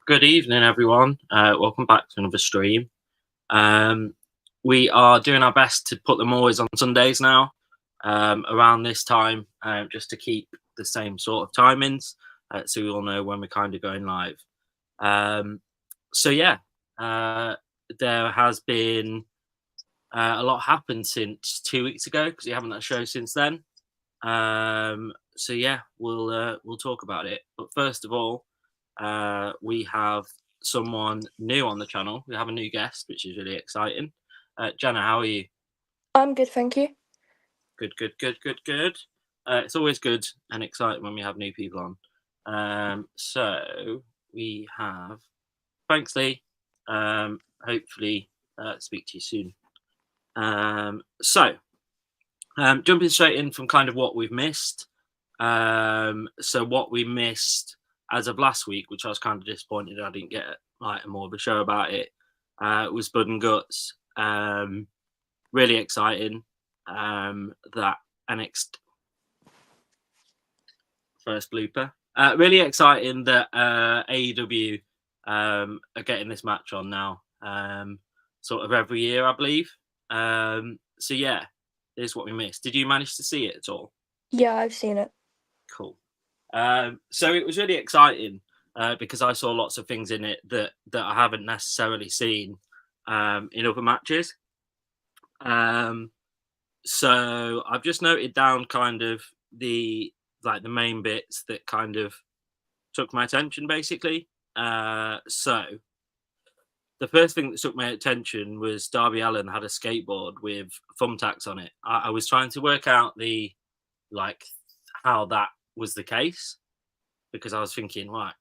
Good evening, everyone. Welcome back to another stream. We are doing our best to put them always on Sundays now, around this time, just to keep the same sort of timings, so we all know when we're kind of going live. There has been a lot happened since 2 weeks ago because we haven't had a show since then. We'll talk about it. But first of all, we have someone new on the channel. We have a new guest, which is really exciting. Jenna, how are you? I'm good, thank you. Good. It's always good and exciting when we have new people on. So we have, thanks Lee. Hopefully speak to you soon. Jumping straight in from kind of what we've missed. So what we missed as of last week, which I was kind of disappointed I didn't get more of a show about it, was Blood and Guts. Really exciting that NXT first blooper. Really exciting that AEW are getting this match on now, sort of every year, I believe. Here's what we missed. Did you manage to see it at all? Yeah, I've seen it. Cool. So it was really exciting because I saw lots of things in it that I haven't necessarily seen in other matches. So I've just noted down kind of the main bits that kind of took my attention, basically. So the first thing that took my attention was Darby Allin had a skateboard with thumbtacks on it. I was trying to work out how that was the case, because I was thinking, right,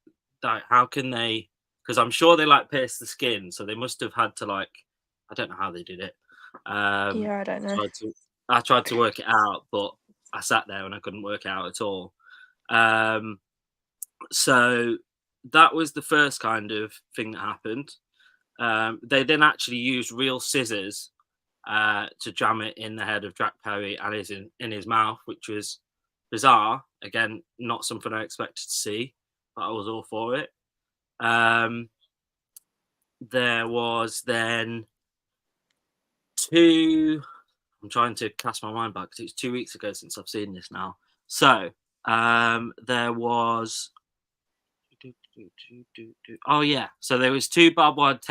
how can they? Because I'm sure they pierce the skin, so they must have had to I don't know how they did it. Yeah, I don't know. I tried to work it out, but I sat there and I couldn't work it out at all. So that was the first kind of thing that happened. They then actually used real scissors to jam it in the head of Jack Perry and in his mouth, which was bizarre. Again, not something I expected to see, but I was all for it. There was then I'm trying to cast my mind back because it's 2 weeks ago since I've seen this now. So there was so there was two barbed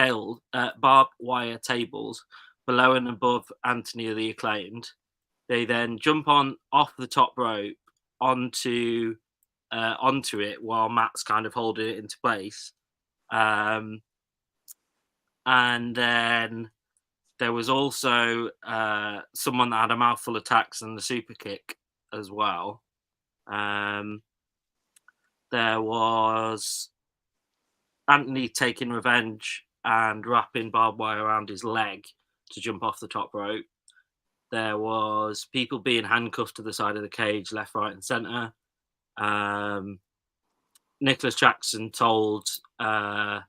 wire tables below and above Anthony of the Acclaimed. They then jump off the top rope onto it while Matt's kind of holding it into place. And then there was also someone that had a mouthful of tacks and the super kick as well. There was Anthony taking revenge and wrapping barbed wire around his leg to jump off the top rope. There was people being handcuffed to the side of the cage, left, right, and centre. Nicholas Jackson told Hangman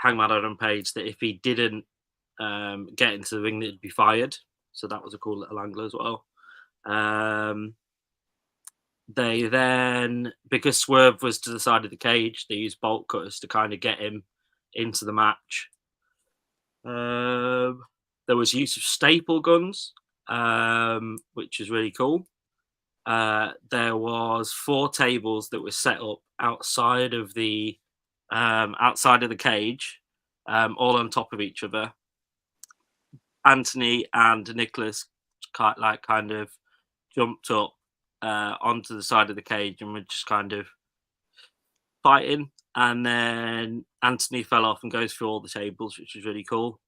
Adam Page that if he didn't get into the ring, that he'd be fired. So that was a cool little angle as well. They then, because Swerve was to the side of the cage, they used bolt cutters to kind of get him into the match. There was use of staple guns, which is really cool. There was 4 tables that were set up outside of the cage, all on top of each other. Anthony and Nicholas kind of jumped up onto the side of the cage and were just kind of fighting. And then Anthony fell off and goes through all the tables, which was really cool.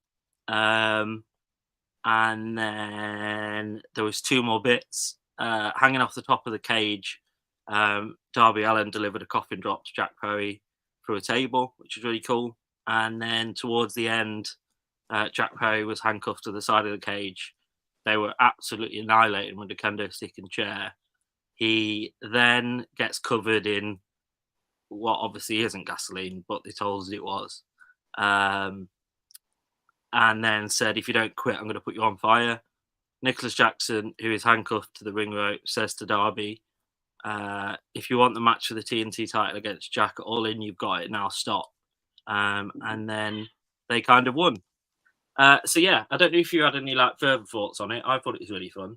And then there was 2 more bits hanging off the top of the cage. Darby Allin delivered a coffin drop to Jack Perry through a table, which was really cool. And then towards the end, Jack Perry was handcuffed to the side of the cage. They were absolutely annihilated with a kendo stick and chair. He then gets covered in what obviously isn't gasoline, but they told us it was. And then said, if you don't quit, I'm going to put you on fire. Nicholas Jackson, who is handcuffed to the ring rope, says to Darby, if you want the match for the TNT title against Jack at All In, you've got it now, stop. and then they kind of won. So yeah, I don't know if you had any like further thoughts on it. I thought it was really fun.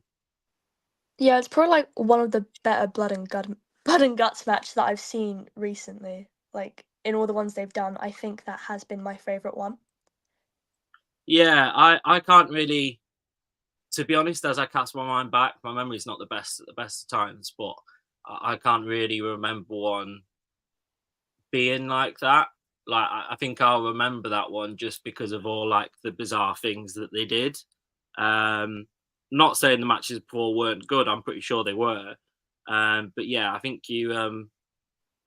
Yeah, it's probably like one of the better blood and guts matches that I've seen recently. Like in all the ones they've done, I think that has been my favorite one. Yeah, I can't really, to be honest, as I cast my mind back, my memory's not the best at the best of times, but I can't really remember one being like that. Like I think I'll remember that one just because of all like the bizarre things that they did. Not saying the matches before weren't good. I'm pretty sure they were. But yeah, I think you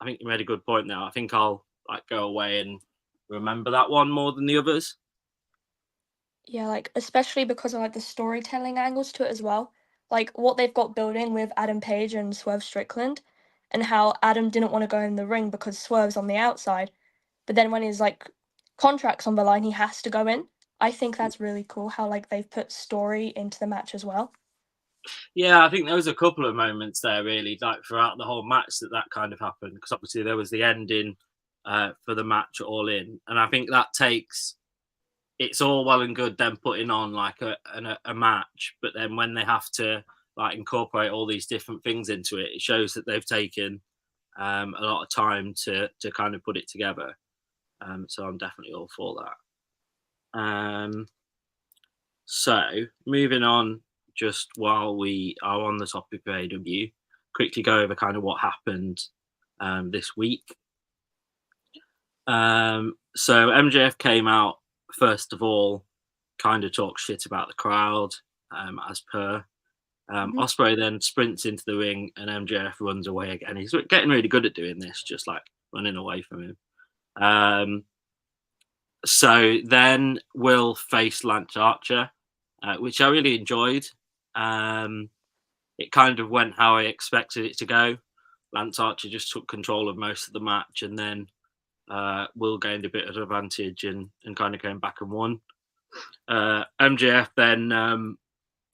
made a good point there. I think I'll like go away and remember that one more than the others. Yeah, like especially because of like the storytelling angles to it as well. Like what they've got building with Adam Page and Swerve Strickland, and how Adam didn't want to go in the ring because Swerve's on the outside, but then when his like contract's on the line, he has to go in. I think that's really cool how like they've put story into the match as well. Yeah, I think there was a couple of moments there, really, like throughout the whole match that kind of happened. Because obviously there was the ending for the match All In, and I think that takes. It's all well and good them putting on like a match, but then when they have to like incorporate all these different things into it, it shows that they've taken a lot of time to kind of put it together. So I'm definitely all for that. So moving on, just while we are on the topic of AEW, quickly go over kind of what happened this week. So MJF came out first of all, kind of talked shit about the crowd, as per. Ospreay then sprints into the ring and MJF runs away again. He's getting really good at doing this, just like running away from him. So then Will faced Lance Archer, which I really enjoyed. It kind of went how I expected it to go. Lance Archer just took control of most of the match, and then Will gained a bit of advantage and kind of came back and won. MJF then,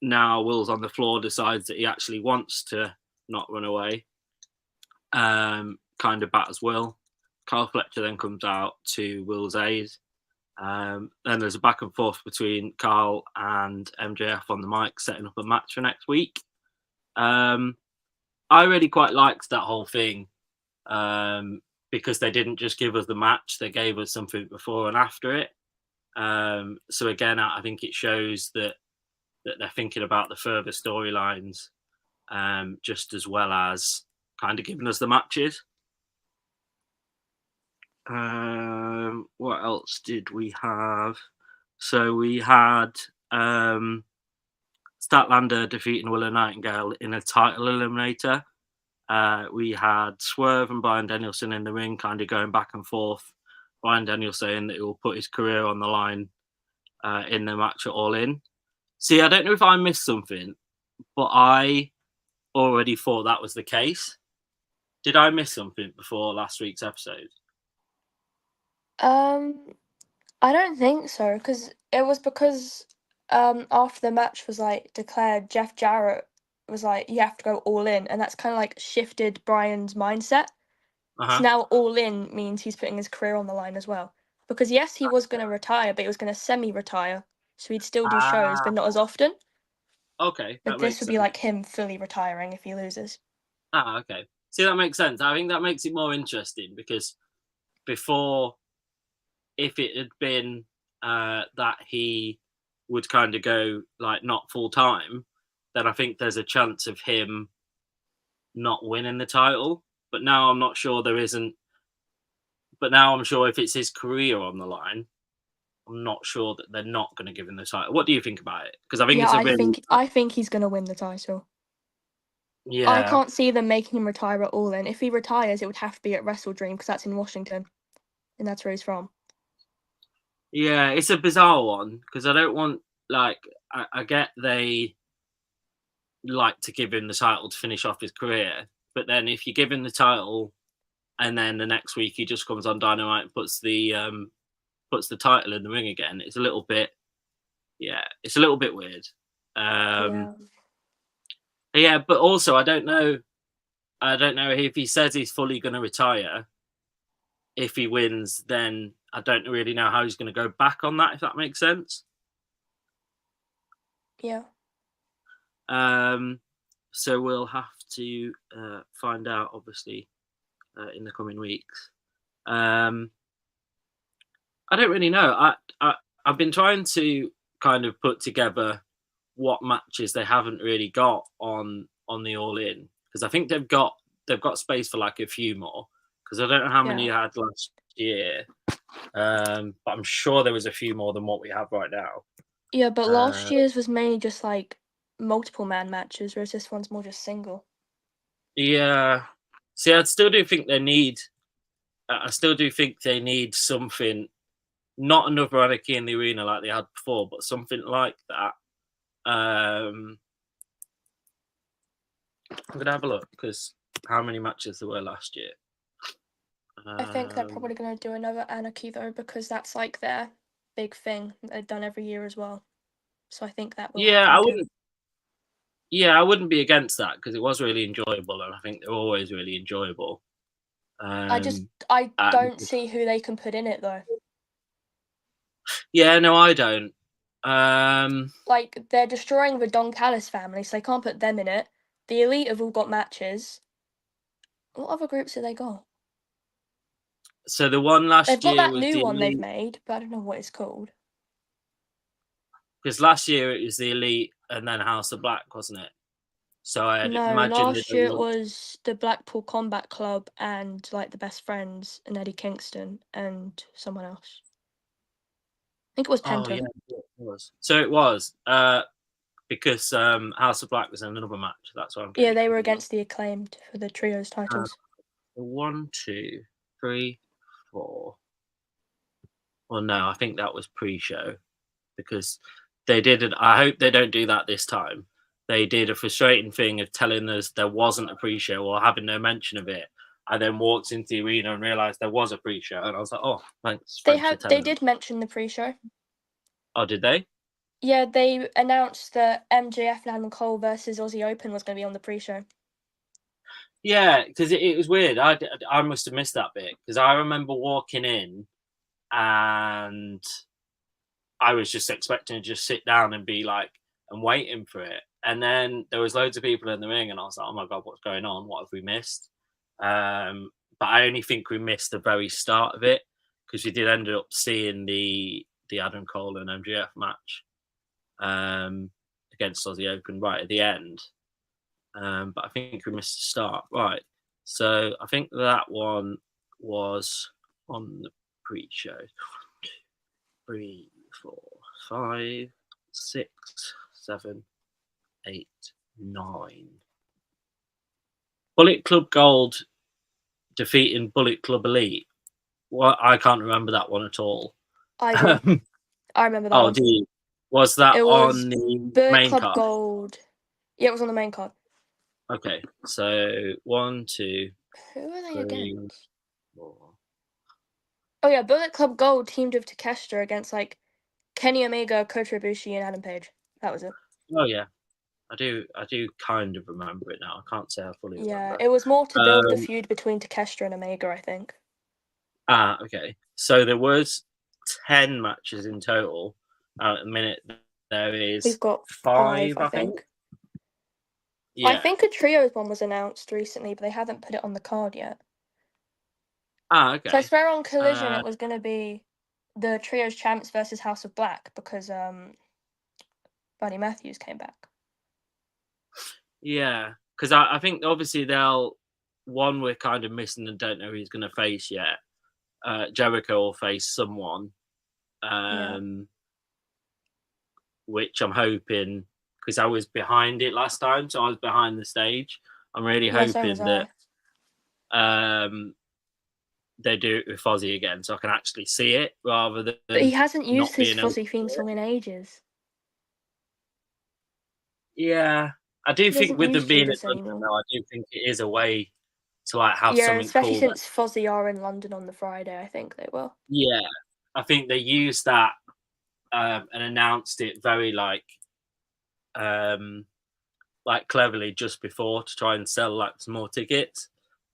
now Will's on the floor, decides that he actually wants to not run away. Kind of batters Will. Kyle Fletcher then comes out to Will's aid. Then there's a back and forth between Carl and MJF on the mic, setting up a match for next week. I really quite liked that whole thing because they didn't just give us the match, they gave us something before and after it. So again, I think it shows that they're thinking about the further storylines just as well as kind of giving us the matches. What else did we have? So we had Statlander defeating Willow Nightingale in a title eliminator. We had Swerve and Bryan Danielson in the ring, kind of going back and forth. Bryan Danielson saying that he will put his career on the line in the match at All In. See, I don't know if I missed something, but I already thought that was the case. Did I miss something before last week's episode? I don't think so, because after the match was like declared, Jeff Jarrett was like, you have to go all in, and that's kind of like shifted Brian's mindset. So now all in means he's putting his career on the line as well. Because yes, he was going to retire, but he was going to semi-retire, so he'd still do shows, but not as often. Okay. But this would be like him fully retiring if he loses. Okay. See, that makes sense. I think that makes it more interesting because before, if it had been that he would kind of go like not full time, then I think there's a chance of him not winning the title. But now I'm not sure there isn't. But now I'm sure if it's his career on the line, I'm not sure that they're not going to give him the title. What do you think about it? Because I think it's a really... I think he's going to win the title. Yeah. I can't see them making him retire at all. And if he retires, it would have to be at Wrestle Dream because that's in Washington, and that's where he's from. Yeah, it's a bizarre one because I don't want I get they like to give him the title to finish off his career, but then if you give him the title and then the next week he just comes on Dynamite and puts the title in the ring again, it's a little bit weird. Yeah, but also I don't know if he says he's fully going to retire. If he wins, then I don't really know how he's going to go back on that, if that makes sense. Yeah. So we'll have to find out, obviously, in the coming weeks. I don't really know. I've been trying to kind of put together what matches they haven't really got on the All In, because I think they've got space for like a few more, because I don't know how many you had last year, but I'm sure there was a few more than what we have right now. Yeah, but last year's was mainly just like multiple man matches, whereas this one's more just single. Yeah. See, I still do think they need something, not another Anarchy in the Arena like they had before, but something like that. I'm gonna have a look, because how many matches there were last year? I think they're probably going to do another Anarchy though, because that's like their big thing that they've done every year as well. So I think that will happen too. I wouldn't be against that, because it was really enjoyable, and I think they're always really enjoyable. I don't see who they can put in it though. Yeah, no, I don't. Like, they're destroying the Don Callis family, so they can't put them in it. The Elite have all got matches. What other groups have they got? So the one last year, they've got that was new the one Elite, they've made, but I don't know what it's called. because last year it was the Elite and then House of Black, wasn't it? So I'd imagine last year it was the Blackpool Combat Club and like the Best Friends and Eddie Kingston and someone else. I think it was Penta. Oh yeah, it was. So it was because House of Black was in another match. That's why I'm getting they were confused. against the Acclaimed for the trios titles. 1, 2, 3, 4. Well, no, I think that was pre-show, because they did it. I hope they don't do that this time. They did a frustrating thing of telling us there wasn't a pre-show or having no mention of it. I then walked into the arena and realised there was a pre-show, and I was like, "Oh, thanks." They did mention the pre-show. Oh, did they? Yeah, they announced that MJF and Adam Cole versus Aussie Open was going to be on the pre-show. Yeah, because it was weird. I must have missed that bit, because I remember walking in and I was just expecting to just sit down and be like, and waiting for it. And then there was loads of people in the ring, and I was like, "Oh my god, what's going on? What have we missed?" But I only think we missed the very start of it, because we did end up seeing the Adam Cole and MJF match against Aussie Open right at the end. But I think we missed the start. Right. So I think that one was on the pre-show. 3, 4, 5, 6, 7, 8, 9. Bullet Club Gold defeating Bullet Club Elite. Well, I can't remember that one at all. I do. I remember that one. Do you? Was that was on the Bullet main Club card? Gold. Yeah, it was on the main card. Okay, so 1, 2. Who are they 3, against? 4. Oh yeah, Bullet Club Gold teamed with Takeshita against like Kenny Omega, Kota Ibushi, and Adam Page. That was it. Oh yeah, I do kind of remember it now. I can't say I fully remember. Yeah, it was more to build the feud between Takeshita and Omega, I think. Okay. So there was 10 matches in total. At the minute, there is We've got 5, I think. Yeah. I think a trios one was announced recently, but they haven't put it on the card yet. Okay. So I swear on Collision it was going to be the trios champs versus House of Black, because Buddy Matthews came back. Yeah, because I think obviously we're kind of missing and don't know who he's going to face yet. Jericho will face someone, which I'm hoping, because I was behind it last time, so I was behind the stage. I'm really hoping that they do it with Fozzy again, so I can actually see it rather than. But he hasn't used his Fozzy theme song in ages. Yeah, I do think with them being in London, though, I do think it is a way to like have something especially cool since Fozzy are in London on the Friday. I think they will. Yeah, I think they used that and announced it very like cleverly just before to try and sell like some more tickets.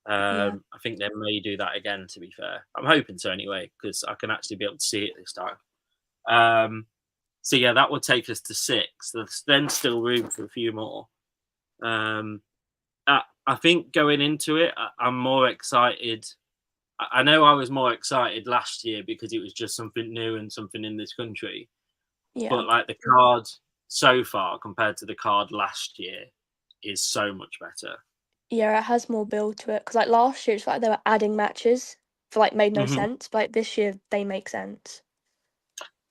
Yeah. I think they may do that again, to be fair. I'm hoping so anyway, because I can actually be able to see it this time. So yeah, that would take us to 6. There's then still room for a few more. I think going into it, I'm more excited. I know I was more excited last year because it was just something new and something in this country. Yeah. But like the card so far compared to the card last year is so much better. Yeah, it has more build to it. Because like last year, it's like they were adding matches for like made no Mhm. sense. But like this year, they make sense.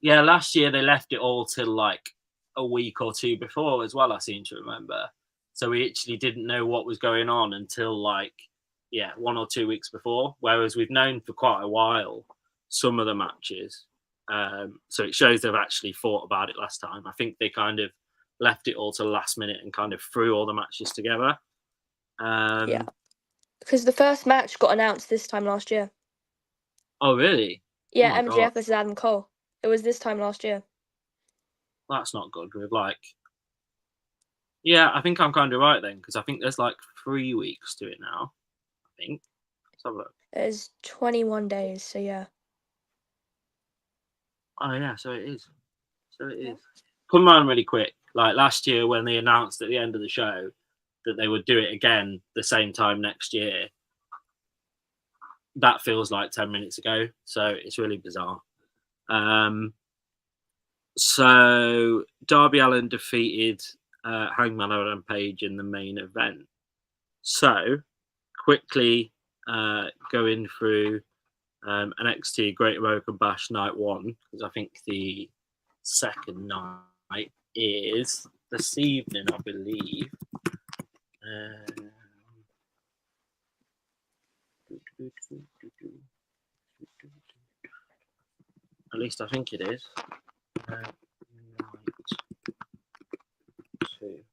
Yeah, last year they left it all till like a week or two before as well, I seem to remember. So we actually didn't know what was going on until like, 1 or 2 weeks before. Whereas we've known for quite a while some of the matches. So it shows they've actually thought about it last time. I think they kind of left it all to the last minute and kind of threw all the matches together. Yeah. Um, Because the first match got announced this time last year. oh, really? Oh Yeah, my God. MJF versus Adam Cole. It was this time last year. That's not good. With like, yeah, I think I'm kind of right then because I think there's like 3 weeks to it now. I think. Let's have a look. It's 21 days, so yeah. Oh yeah, so it is. So it Yeah. is. Come around really quick. Like last year when they announced at the end of the show that they would do it again the same time next year. That feels like 10 minutes ago. So it's really bizarre. So Darby Allin defeated Hangman Adam Page in the main event. So quickly going through NXT Great American Bash Night 1, because I think the second night is this evening, I believe. At least I think it is. Night 2.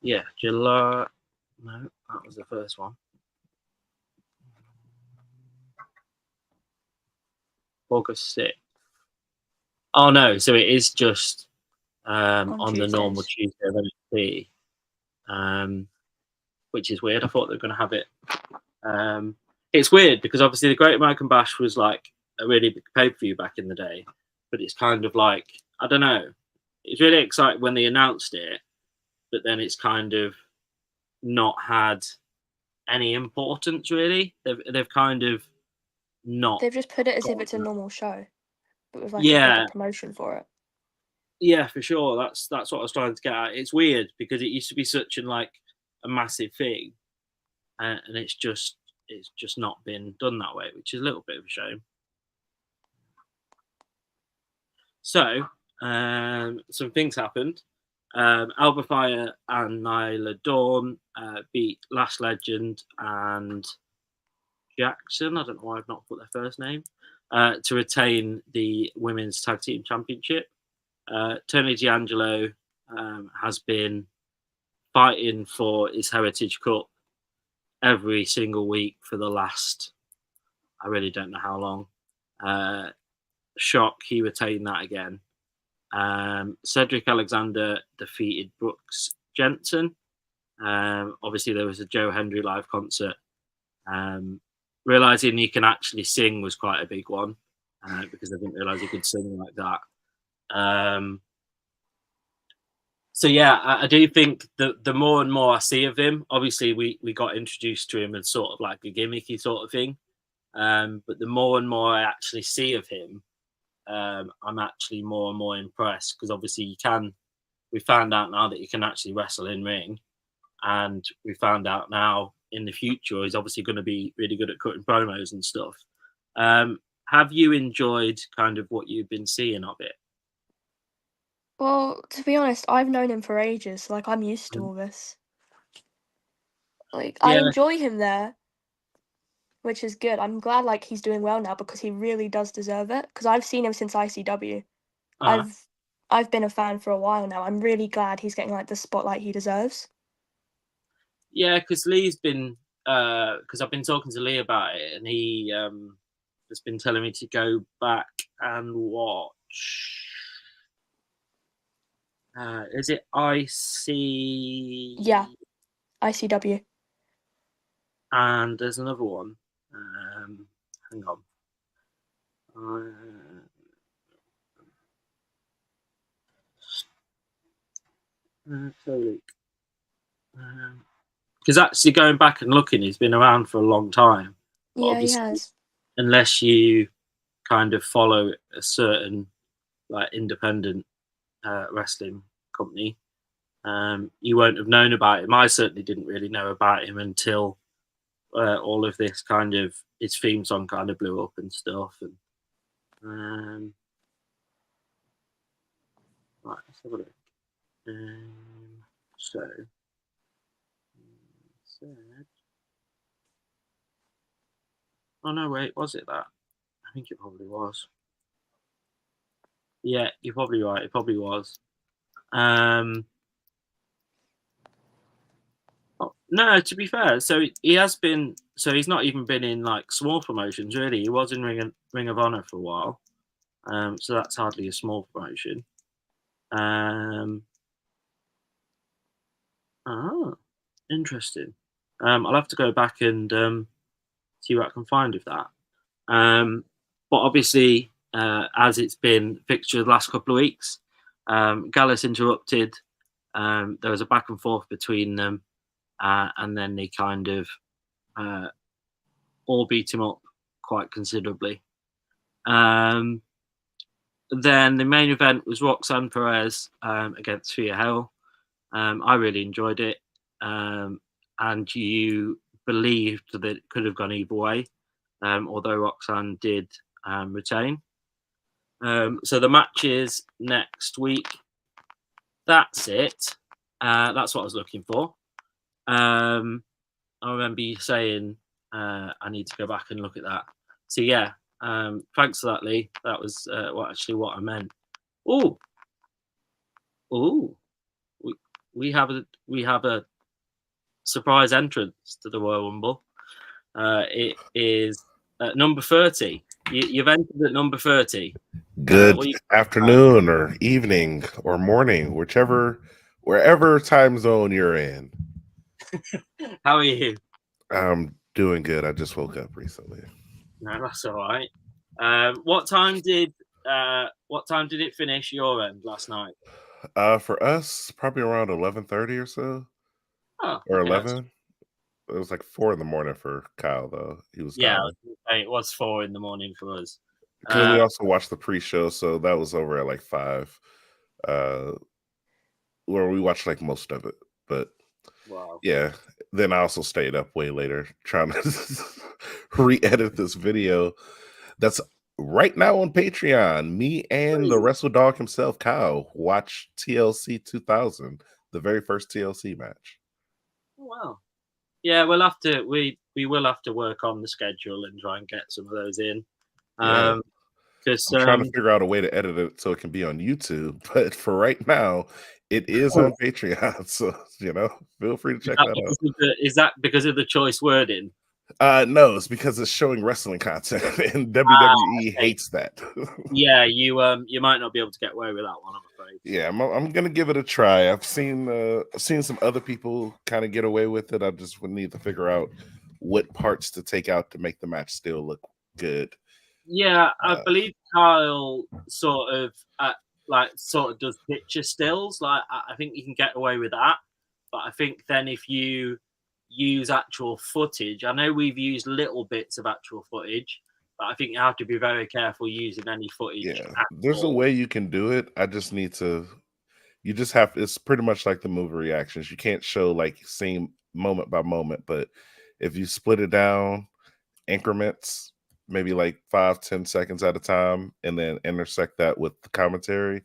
Yeah, July. No, that was the first one. August 6th. Oh no, so it is just on the normal Tuesdays. Tuesday of NXT, which is weird. I thought they were going to have it. It's weird because obviously the Great American Bash was like a really big pay per view back in the day, but it's kind of like, I don't know. It's really exciting when they announced it, but then it's kind of not had any importance really. They've kind of not They've just put it as if gone. it's a normal show, but with like a bigger Yeah, promotion for it. yeah, for sure. That's what I was trying to get at. It's weird because it used to be such a massive thing, and it's just not been done that way, which is a little bit of a shame. So some things happened. Alba Fire and Nyla Dawn beat Last Legend and Jackson. I don't know why I've not put their first name to retain the Women's Tag Team Championship. Tony D'Angelo has been fighting for his Heritage Cup every single week for the last, I really don't know how long. Shock, he retained that again. Cedric Alexander defeated Brooks Jensen. Obviously, there was a Joe Hendry live concert. Realizing he can actually sing was quite a big one because I didn't realize he could sing like that. So yeah, I do think the more and more I see of him, obviously we got introduced to him as sort of like a gimmicky sort of thing. But the more and more I actually see of him, I'm actually more and more impressed because obviously we found out now that he can actually wrestle in ring, and we found out now in the future he's obviously going to be really good at cutting promos and stuff. Have you enjoyed kind of what you've been seeing of it? Well, to be honest, I've known him for ages, so like I'm used to all this. Like I Yeah. enjoy him there, which is good. I'm glad like he's doing well now because he really does deserve it. Because I've seen him since ICW. Uh, I've I've been a fan for a while now. I'm really glad he's getting like the spotlight he deserves. yeah, because Lee's been because I've been talking to Lee about it, and he has been telling me to go back and watch Is it IC? Yeah, ICW. And there's another one. Hang on. Because actually going back and looking, he's been around for a long time. But Yeah, he obviously, has. unless you kind of follow a certain like independent wrestling company, you won't have known about him. I certainly didn't really know about him until all of this kind of his theme song kind of blew up and stuff. And right, let's have a look. So, oh no, wait, was it that? I think it probably was. Yeah, you're probably right. It probably was. No, to be fair, so he has been. So he's not even been in like small promotions really. He was in Ring of Honor for a while. So that's hardly a small promotion. Oh, interesting. I'll have to go back and see what I can find of that. But obviously, as it's been fixture the last couple of weeks, Gallus interrupted. There was a back and forth between them, and then they kind of all beat him up quite considerably. Then the main event was Roxanne Perez against Thea Hale. I really enjoyed it, and you believed that it could have gone either way, although Roxanne did retain. So the match is next week. That's it. That's what I was looking for. I remember you saying I need to go back and look at that. So yeah, thanks for that, Lee. That was what I meant. Oh, we have a surprise entrance to the Royal Rumble. It is number 30. You've entered at number 30. Good afternoon or evening or morning, wherever time zone you're in. How are you? I'm doing good. I just woke up recently. No, that's all right. What time did it finish your end last night? For us, probably around 11:30 or so, or okay, 11. It was like 4 in the morning for Kyle, though. He was tired. It was 4 in the morning for us. Because we also watched the pre-show, so that was over at like 5. Where we watched like most of it, but wow. Yeah. Then I also stayed up way later trying to re-edit this video that's right now on Patreon. Me and the Wrestle Dog himself, Kyle, watch TLC 2000, the very first TLC match. Oh, wow. Yeah, we will have to work on the schedule and try and get some of those in. Yeah. Because I'm trying to figure out a way to edit it so it can be on YouTube, but for right now, it is on Patreon. So feel free to check that out. Is that because of the choice wording? No, it's because it's showing wrestling content, and WWE hates that. Yeah, you might not be able to get away with that one, I'm afraid. Yeah, I'm gonna give it a try. I've seen some other people kind of get away with it. I just would need to figure out what parts to take out to make the match still look good. Yeah, I believe Kyle sort of does picture stills. Like I think you can get away with that, but I think then if you use actual footage, I know we've used little bits of actual footage, but I think you have to be very careful using any footage. Yeah, there's a way you can do it. I just need to. You just have. It's pretty much like the movie reactions. You can't show like scene moment by moment, but if you split it down increments, maybe like 5-10 seconds at a time, and then intersect that with the commentary,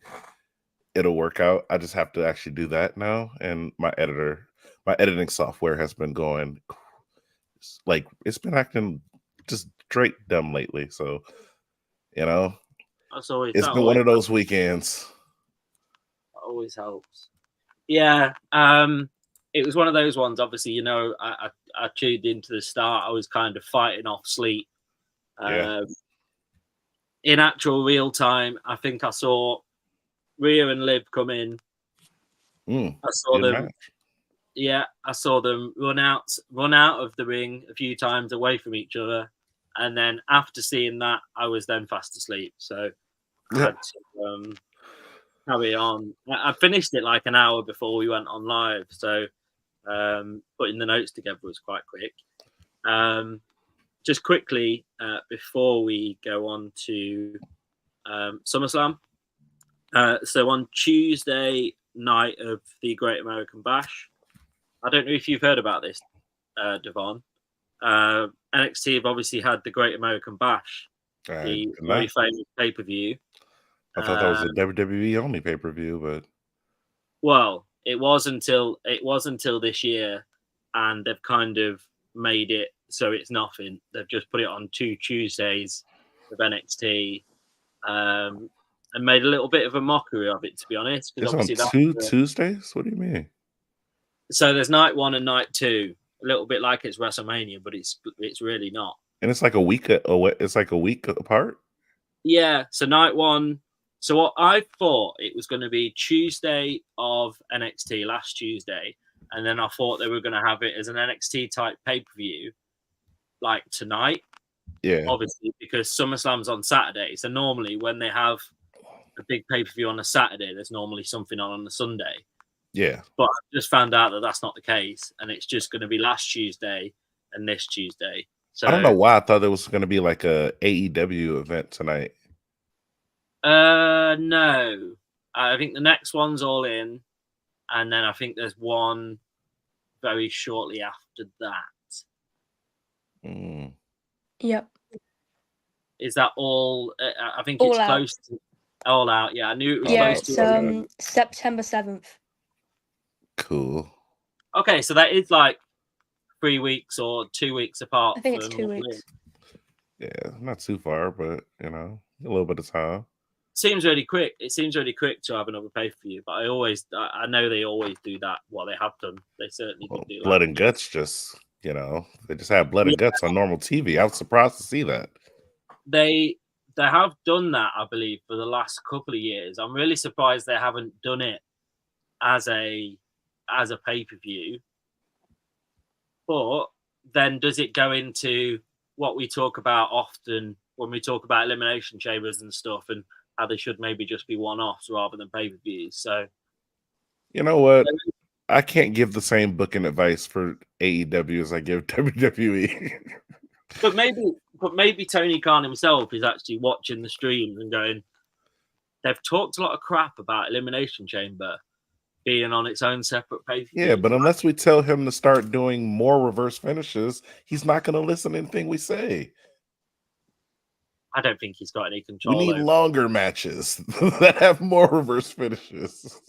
it'll work out. I just have to actually do that now, and my editing software has been going like it's been acting just straight dumb lately. So it's been one of those weekends. Always helps. Yeah, it was one of those ones. Obviously, I tuned into the start. I was kind of fighting off sleep. In actual real time, I think I saw Rhea and Liv come in, I saw Good them. match. Yeah, I saw them run out of the ring a few times away from each other, and then after seeing that, I was then fast asleep. So I Yeah. had to carry on. I finished it like an hour before we went on live, so putting the notes together was quite quick. Just quickly before we go on to SummerSlam. So on Tuesday night of the Great American Bash, I don't know if you've heard about this, Devon. NXT have obviously had the Great American Bash, the very famous pay-per-view. I thought that was a WWE only pay-per-view, but well, it was until this year, and they've kind of made it so it's nothing. They've just put it on 2 Tuesdays of NXT, and made a little bit of a mockery of it, to be honest. It's on 2 Tuesdays? What do you mean? So there's night 1 and night 2, a little bit like it's WrestleMania, but it's really not. And it's like a week away. It's like a week apart? Yeah, so night 1. So what I thought it was going to be Tuesday of NXT, last Tuesday, and then I thought they were going to have it as an NXT type pay-per-view, like tonight. Yeah. Obviously, because SummerSlam's on Saturday. So normally when they have a big pay-per-view on a Saturday, there's normally something on a Sunday. Yeah. But I just found out that that's not the case, and it's just going to be last Tuesday and this Tuesday. So I don't know why I thought there was going to be like a AEW event tonight. No. I think the next one's All In, and then I think there's one very shortly after that. Yep. Is that all? I think All it's Out. close to All Out. Yeah, I knew it was Yeah, close it's to September 7th. Cool. Okay, so that is like 3 weeks or 2 weeks apart. I think it's 2 weeks. Yeah, not too far, but you know, a little bit of time. Seems really quick. It seems really quick to have another pay-per-view, but I know they always do that. Well, they have done. They certainly did do Blood that. and Guts just, you know, they just have Blood and Guts on normal TV. I was surprised to see that. They have done that, I believe, for the last couple of years. I'm really surprised they haven't done it as a pay-per-view. But then does it go into what we talk about often when we talk about elimination chambers and stuff, and how they should maybe just be one-offs rather than pay-per-views? So, you know what? I can't give the same booking advice for AEW as I give WWE. but maybe Tony Khan himself is actually watching the streams and going, they've talked a lot of crap about Elimination Chamber being on its own separate pay-per-view. Yeah, but unless we tell him to start doing more reverse finishes, he's not going to listen to anything we say. I don't think he's got any control. We need longer matches that have more reverse finishes.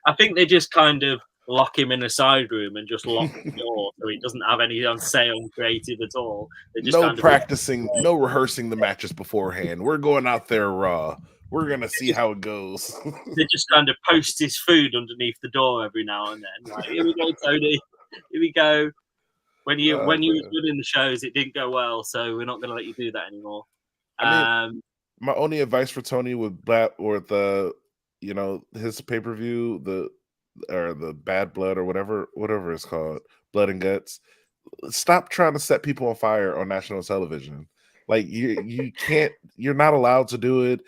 I think they just kind of lock him in a side room and just lock the door so he doesn't have any say on creative at all. They just no practicing, no rehearsing the matches beforehand. We're going out there raw. We're going to see how it goes. They just kind of post his food underneath the door every now and then. Like, here we go, Tony. Here we go. When you were doing the shows, it didn't go well, so we're not going to let you do that anymore. I mean, my only advice for Tony with his pay-per-view, the Bad Blood or whatever it's called, Blood and Guts. Stop trying to set people on fire on national television. Like you can't, you're not allowed to do it.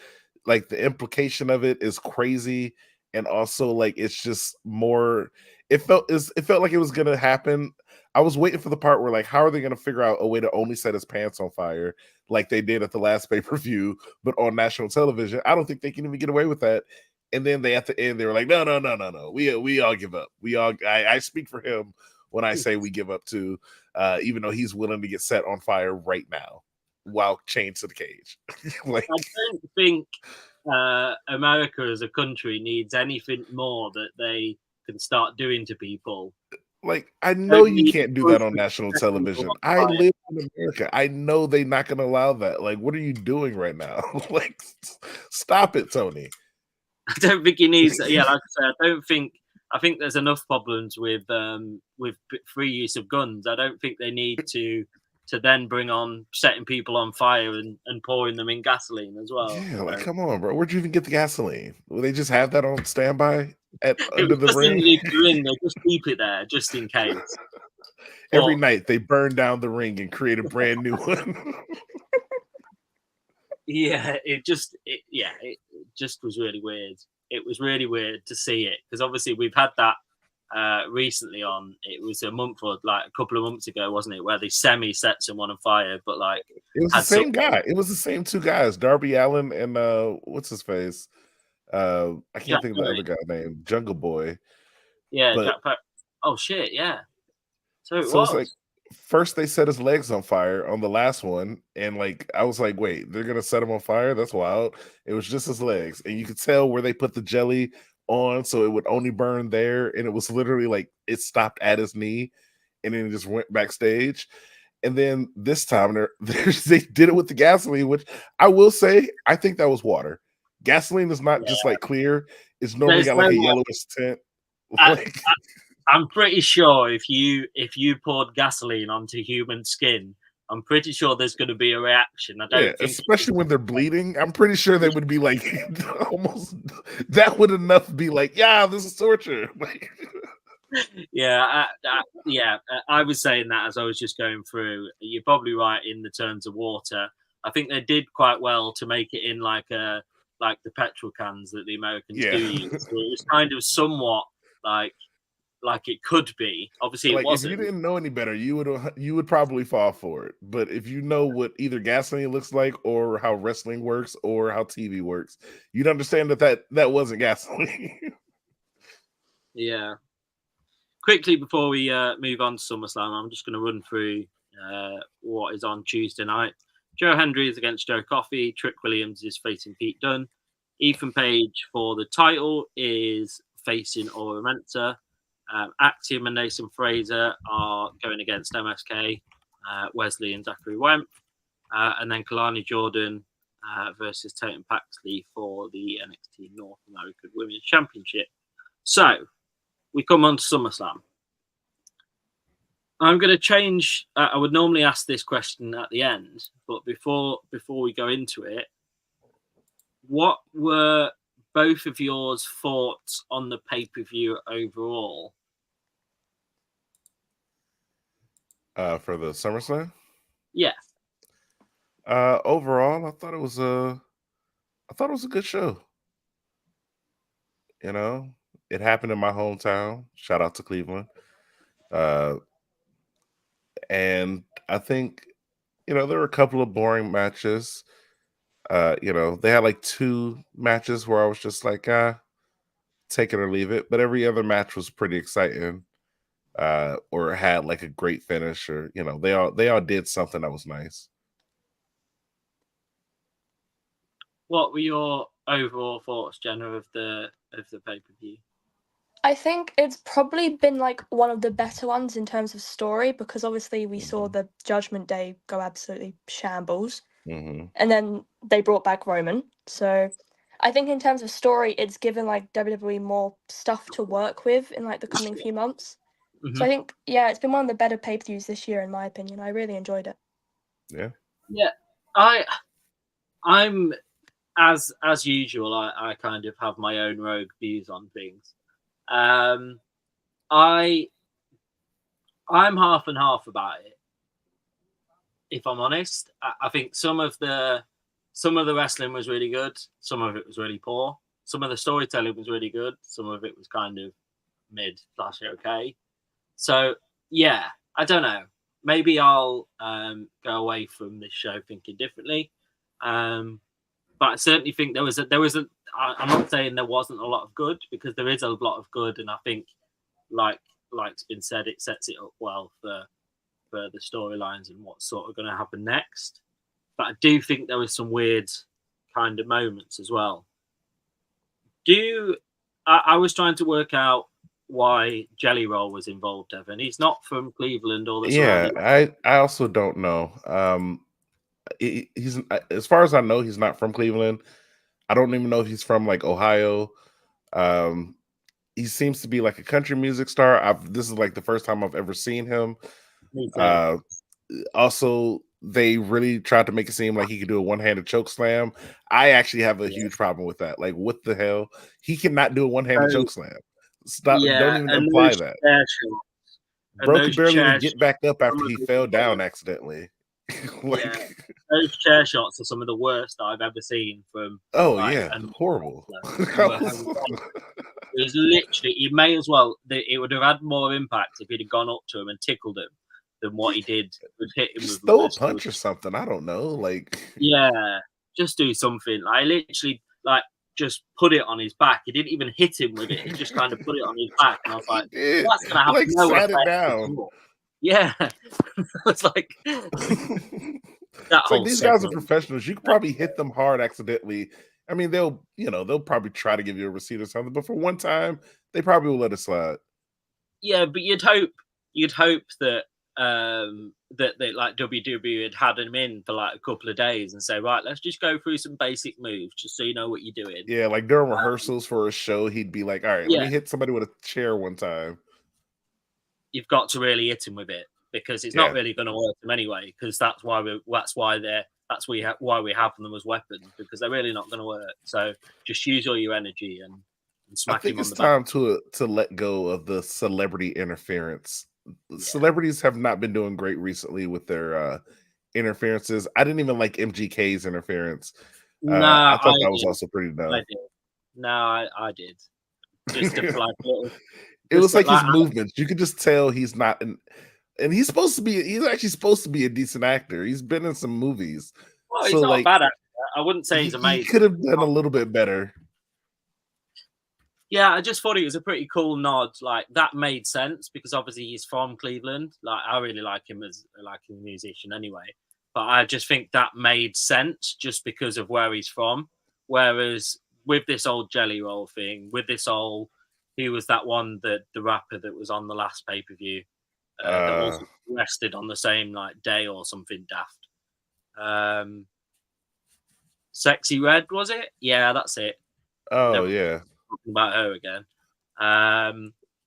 Like the implication of it is crazy, and also like it's just more. It felt like it was gonna happen. I was waiting for the part where like, how are they gonna figure out a way to only set his pants on fire like they did at the last pay-per-view, but on national television? I don't think they can even get away with that. And then at the end they were like, no. We all give up. I speak for him when I say we give up too, even though he's willing to get set on fire right now while chained to the cage. Like, I don't think America as a country needs anything more that they can start doing to people. Like, I know you can't do that on national television. I live in America. I know they're not going to allow that. Like, what are you doing right now? Like, stop it, Tony. I don't think he needs. Yeah, like I say, I think there's enough problems with free use of guns. I don't think they need to to then bring on setting people on fire and pouring them in gasoline as well. Yeah, like come on, bro. Where'd you even get the gasoline? Will they just have that on standby at under the just ring? underneath the ring, they just keep it there just in case. Every night they burn down the ring and create a brand new one. Yeah, it just was really weird. It was really weird to see it because obviously we've had that recently on. It was a month or like a couple of months ago, wasn't it? Where they set someone on fire, but like it was the same guy. It was the same two guys, Darby Allin and what's his face? I can't think of the other guy's name, Jungle Boy. Yeah, oh shit, yeah. So it's like first they set his legs on fire on the last one, and like I was like, wait, they're gonna set him on fire? That's wild. It was just his legs, and you could tell where they put the jelly on so it would only burn there, and it was literally like it stopped at his knee, and then it just went backstage. And then this time they did it with the gasoline, which I will say I think that was water. Gasoline is not just like clear; it's normally got like a yellowish tint. I'm pretty sure if you poured gasoline onto human skin, I'm pretty sure there's going to be a reaction. I don't think especially when they're bleeding. I'm pretty sure they would be like almost that would enough be like, yeah, this is torture. I was saying that as I was just going through. You're probably right in the terms of water. I think they did quite well to make it in like the petrol cans that the Americans do use. So it was kind of somewhat like it could be. Obviously, like it wasn't. If you didn't know any better, you would probably fall for it. But if you know what either gasoline looks like, or how wrestling works, or how TV works, you'd understand that wasn't gasoline. Yeah. Quickly before we move on to SummerSlam, I'm just going to run through what is on Tuesday night. Joe Hendry is against Joe Coffey. Trick Williams is facing Pete Dunne. Ethan Page for the title is facing Aura Mensa. Axiom and Nathan Fraser are going against MSK, Wesley and Zachary Wemp. And then Kalani Jordan versus Tatum Paxley for the NXT North American Women's Championship. So, we come on to SummerSlam. I'm going to change. I would normally ask this question at the end, but before we go into it, what were both of yours thoughts on the pay-per-view overall? For the SummerSlam? Yeah. Overall, I thought it was a good show. You know, it happened in my hometown. Shout out to Cleveland. And I think, there were a couple of boring matches. They had like 2 matches where I was just like, take it or leave it. But every other match was pretty exciting, or had like a great finish, or they all did something that was nice. What were your overall thoughts, Jenna, of the pay-per-view? I think it's probably been like one of the better ones in terms of story, because obviously we saw the Judgment Day go absolutely shambles, and then they brought back Roman. So I think in terms of story, it's given like WWE more stuff to work with in like the coming few months. So I think, it's been one of the better pay-per-views this year, in my opinion. I really enjoyed it. Yeah. I'm as usual. I kind of have my own rogue views on things. I'm half and half about it. If I'm honest, I think some of the wrestling was really good. Some of it was really poor. Some of the storytelling was really good. Some of it was kind of mid/okay. So yeah, I don't know. Maybe I'll go away from this show thinking differently. But I certainly think there was a. I'm not saying there wasn't a lot of good, because there is a lot of good, and I think, like's been said, it sets it up well for the storylines and what's sort of going to happen next. But I do think there was some weird kind of moments as well. I was trying to work out why Jelly Roll was involved, Evan. He's not from Cleveland or the surrounding. I also don't know. He's, as far as I know, he's not from Cleveland. I don't even know if he's from like Ohio. He seems to be like a country music star. This is like the first time I've ever seen him. also, they really tried to make it seem like he could do a one-handed choke slam. I actually have a huge problem with that. Like, what the hell? He cannot do a one-handed choke slam. Stop! Don't even and imply those that. chair shots, and Bro could those barely even chair get back up after some of he the fell down worst. accidentally. Yeah, those chair shots are some of the worst that I've ever seen from. Oh Like, yeah, horrible. It was literally, he may as well. It would have had more impact if he'd have gone up to him and tickled him than what he did with hit him Just with throw a those. punch or something. I don't know. Like, Yeah, just do something. Like, literally, like, just put it on his back. He didn't even hit him with it. He just kind of put it on his back, and I was like, well, that's gonna have like no sat effect it down. at all. Yeah, it's like that It's whole like these guys are segment. professionals. You could probably hit them hard accidentally. I mean, they'll probably try to give you a receipt or something, but for one time, they probably will let it slide. Yeah, but you'd hope that that like WWE had him in for like a couple of days and say, right, let's just go through some basic moves just so you know what you're doing. Yeah, like during rehearsals for a show, he'd be like, all right, let me Yeah. hit somebody with a chair one time. You've got to really hit him with it because it's not really going to work him anyway. Because that's why we have them as weapons, because they're really not going to work. So just use all your energy and I smack think him on it's the back. time to let go of the celebrity interference. Yeah. Celebrities have not been doing great recently with their interferences. I didn't even like MGK's interference. No, I thought that was did. also pretty dumb. I did. No, I did. Just to like little. It was like his like, movements. You could just tell he's not and he's actually supposed to be a decent actor. He's been in some movies. Well, So he's not like a bad actor. I wouldn't say he's he amazing. could have done a little bit better. Yeah, I just thought it was a pretty cool nod. Like, that made sense because obviously he's from Cleveland. Like, I really like him as a musician anyway. But I just think that made sense just because of where he's from. Whereas with this old Jelly Roll thing, with this old, he was that one, the rapper that was on the last pay-per-view that was arrested on the same like day or something daft. Sexy Red, was it? Yeah, that's it. Oh yeah. Talking about her again.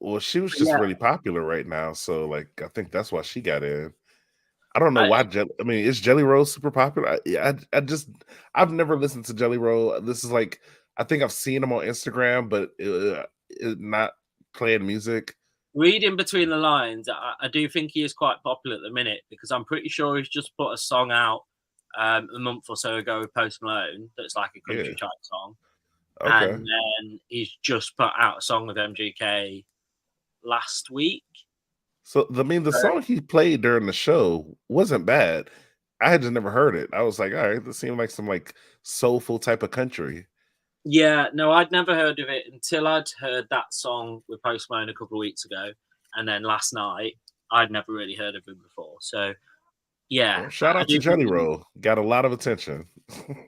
Well, she was just really popular right now, so like I think that's why she got in. I don't know why. I mean, is Jelly Roll super popular? I've never listened to Jelly Roll. This is like I think I've seen him on Instagram, but not playing music. Reading between the lines, I do think he is quite popular at the minute because I'm pretty sure he's just put a song out a month or so ago with Post Malone that's like a country type song. Okay. And then he's just put out a song with MGK last week. So the song he played during the show wasn't bad. I had just never heard it. I was like, all right, this seemed like some like soulful type of country. Yeah, no, I'd never heard of it until I'd heard that song with Post Malone a couple of weeks ago. And then last night, I'd never really heard of him before. So, yeah. Well, shout out to Jelly Roll. Got a lot of attention.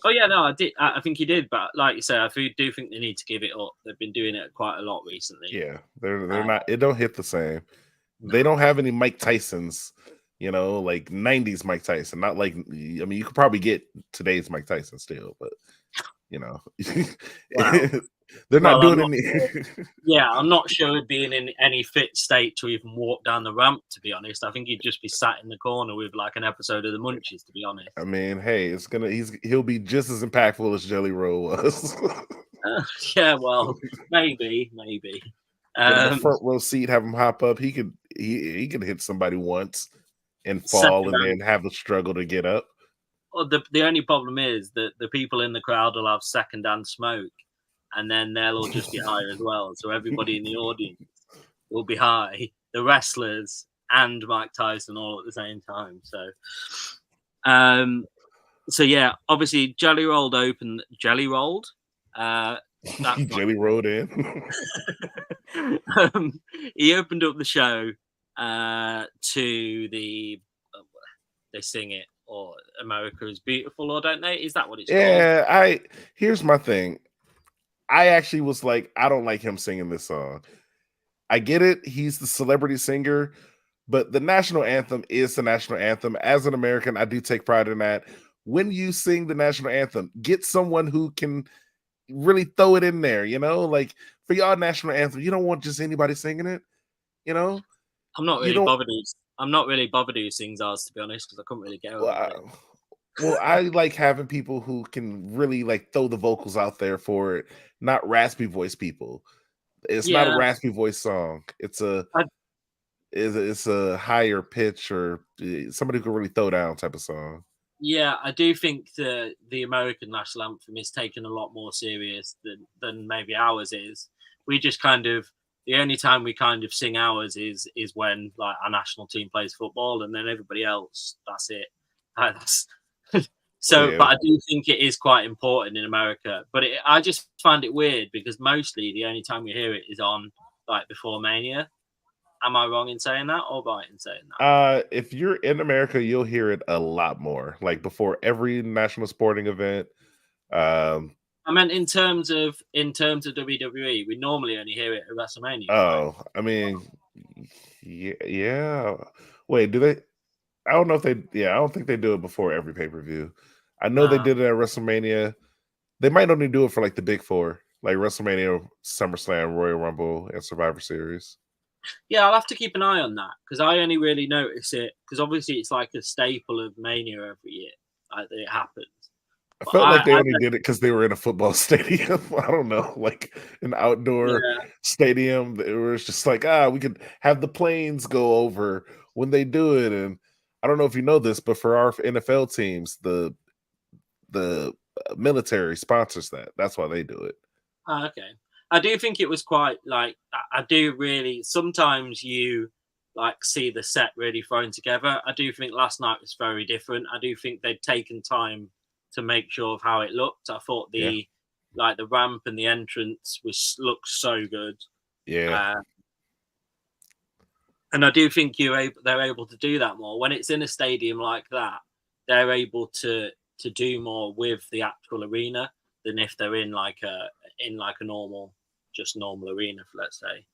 Oh, yeah, no, I did. I think he did. But like you say, I do think they need to give it up. They've been doing it quite a lot recently. Yeah, they're not. It don't hit the same. No. They don't have any Mike Tysons, like 90s Mike Tyson. Not like, I mean, you could probably get today's Mike Tyson still, but they're not doing any. Yeah, I'm not sure he'd be in any fit state to even walk down the ramp, to be honest. I think he'd just be sat in the corner with like an episode of the Munchies, to be honest. I mean, hey, he'll be just as impactful as Jelly Roll was. Yeah, well, maybe. The front row seat, have him hop up. He could hit somebody once and fall, and then have the struggle to get up. Well, the only problem is that the people in the crowd will have second-hand smoke, and then they'll all just be high as well. So everybody in the audience will be high. The wrestlers and Mike Tyson all at the same time. So yeah, obviously Jelly Rolled. Jelly Rolled in. He opened up the show to the they sing it, or America is Beautiful, or don't they? Is that what it's called? Yeah, here's my thing. I actually was like, I don't like him singing this song. I get it, he's the celebrity singer, but the national anthem is the national anthem. As an American, I do take pride in that. When you sing the national anthem, get someone who can really throw it in there, like for y'all national anthem, you don't want just anybody singing it, I'm not really bothered. I'm not really bothered who sings ours, to be honest, because I couldn't really get over it. Well, I like having people who can really like throw the vocals out there for it, not raspy voice people. It's not a Yeah, raspy voice song. It's a higher pitch or somebody who can really throw down type of song. yeah, I do think the American national anthem is taken a lot more serious than maybe ours is. We just kind of the only time we kind of sing ours is when like our national team plays football, and then everybody else, that's it. That's so, Yeah. but I do think it is quite important in America. But I just find it weird because mostly the only time we hear it is on like before Mania. Am I wrong in saying that, or right in saying that? If you're in America, you'll hear it a lot more. Like before every national sporting event. I meant in terms of WWE, we normally only hear it at WrestleMania. Right? Oh, I mean, yeah. Wait, do they? I don't know if they. Yeah, I don't think they do it before every pay per view. I know they Uh, did it at WrestleMania. They might only do it for like the big four, like WrestleMania, SummerSlam, Royal Rumble, and Survivor Series. yeah, I'll have to keep an eye on that because I only really notice it because obviously it's like a staple of Mania every year. Like it happens. I But felt like they only did it because they were in a football stadium. I don't know, like an outdoor yeah, stadium. It was just like, we could have the planes go over when they do it. And I don't know if you know this, but for our NFL teams, the military sponsors that. That's why they do it. okay. I do think it was quite like I do really sometimes you like see the set really thrown together. I do think last night was very different. I do think they'd taken time to make sure of how it looked. I thought Yeah. the ramp and the entrance looked so good. Yeah. And I do think they're able to do that more when it's in a stadium like that. They're able to do more with the actual arena than if they're in like a normal arena, let's say.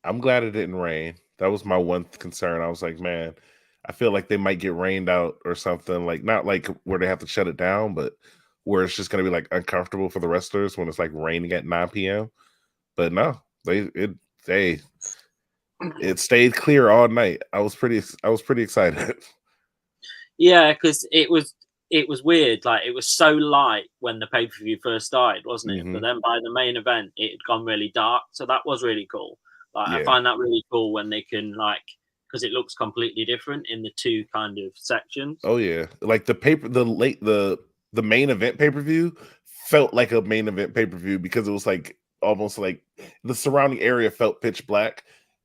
I'm glad it didn't rain. That was my one concern. I was like, man, I feel like they might get rained out or something. Like not like where they have to shut it down, but where it's just gonna be like uncomfortable for the wrestlers when it's like raining at 9 p.m. But no, they it stayed clear all night. I was pretty excited. Yeah, because it was weird. Like it was so light when the pay per view first started, wasn't it? But Mhm. then by the main event, it had gone really dark. So that was really cool. Like I Yeah. find that really cool when they can because it looks completely different in the two kind of sections. Oh yeah. Like the main event pay-per-view felt like a main event pay-per-view because it was like almost like the surrounding area felt pitch black.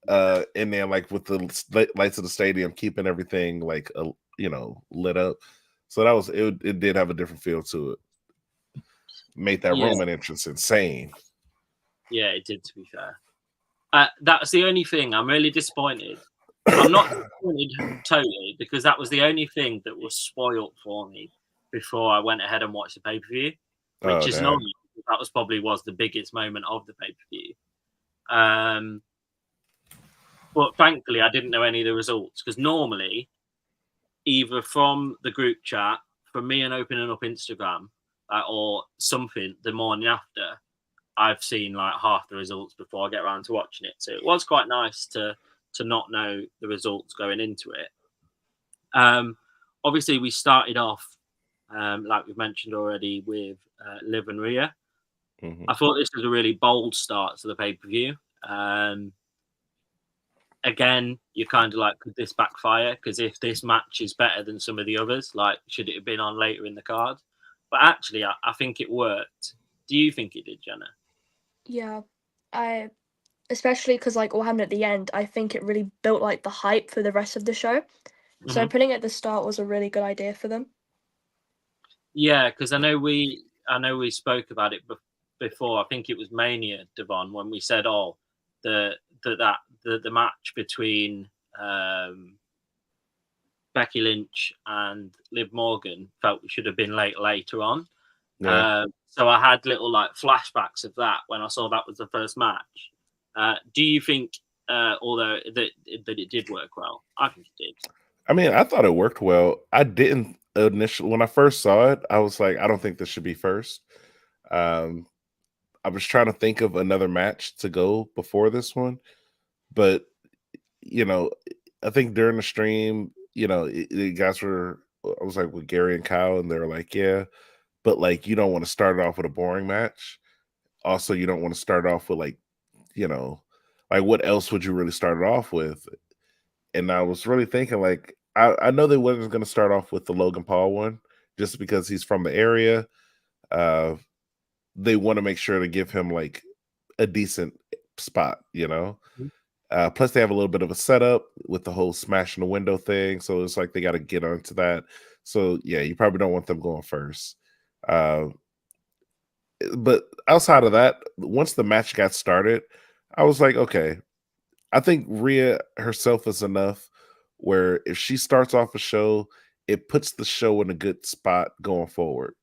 And then like with the lights of the stadium keeping everything like lit up. So that was it did have a different feel to it. Made that Yeah, Roman entrance insane. yeah, it did. To be fair, that's the only thing. I'm really disappointed. I'm not disappointed totally because that was the only thing that was spoiled for me before I went ahead and watched the pay per view, which Oh is damn. annoying. That was the biggest moment of the pay per view. But thankfully, I didn't know any of the results because normally, either from the group chat, from me and opening up Instagram, or something the morning after, I've seen like half the results before I get around to watching it. So it was quite nice to not know the results going into it. Obviously, we started off like we've mentioned already with Liv and Rhea. Mhm. I thought this was a really bold start to the pay per view. Again, you're kind of like, could this backfire? Because if this match is better than some of the others, like, should it have been on later in the card? But actually, I think it worked. Do you think it did, Jenna? Yeah, I especially because like what happened at the end, I think it really built like the hype for the rest of the show. So Mm-hmm. putting it at the start was a really good idea for them. Yeah, because I know we spoke about it before. I think it was Mania, Devon, when we said, "Oh, the match between Becky Lynch and Liv Morgan felt should have been later on." Yeah. So I had little like flashbacks of that when I saw that was the first match. Do you think, although that it did work well? I think it did. I mean, I thought it worked well. I didn't initially when I first saw it, I was like, I don't think this should be first. Um, I was trying to think of another match to go before this one, but you know, I think during the stream, the guys were. I was like with Gary and Kyle, and they were like, "Yeah, but like you don't want to start it off with a boring match. Also, you don't want to start off with like what else would you really start it off with?" And I was really thinking, like, I know they wasn't going to start off with the Logan Paul one just because he's from the area. Uh, they want to make sure to give him like a decent spot, plus, they have a little bit of a setup with the whole smashing the window thing, so it's like they got to get onto that. So yeah, you probably don't want them going first. Uh, but outside of that, once the match got started, I was like, okay, I think Rhea herself is enough. Where if she starts off a show, it puts the show in a good spot going forward.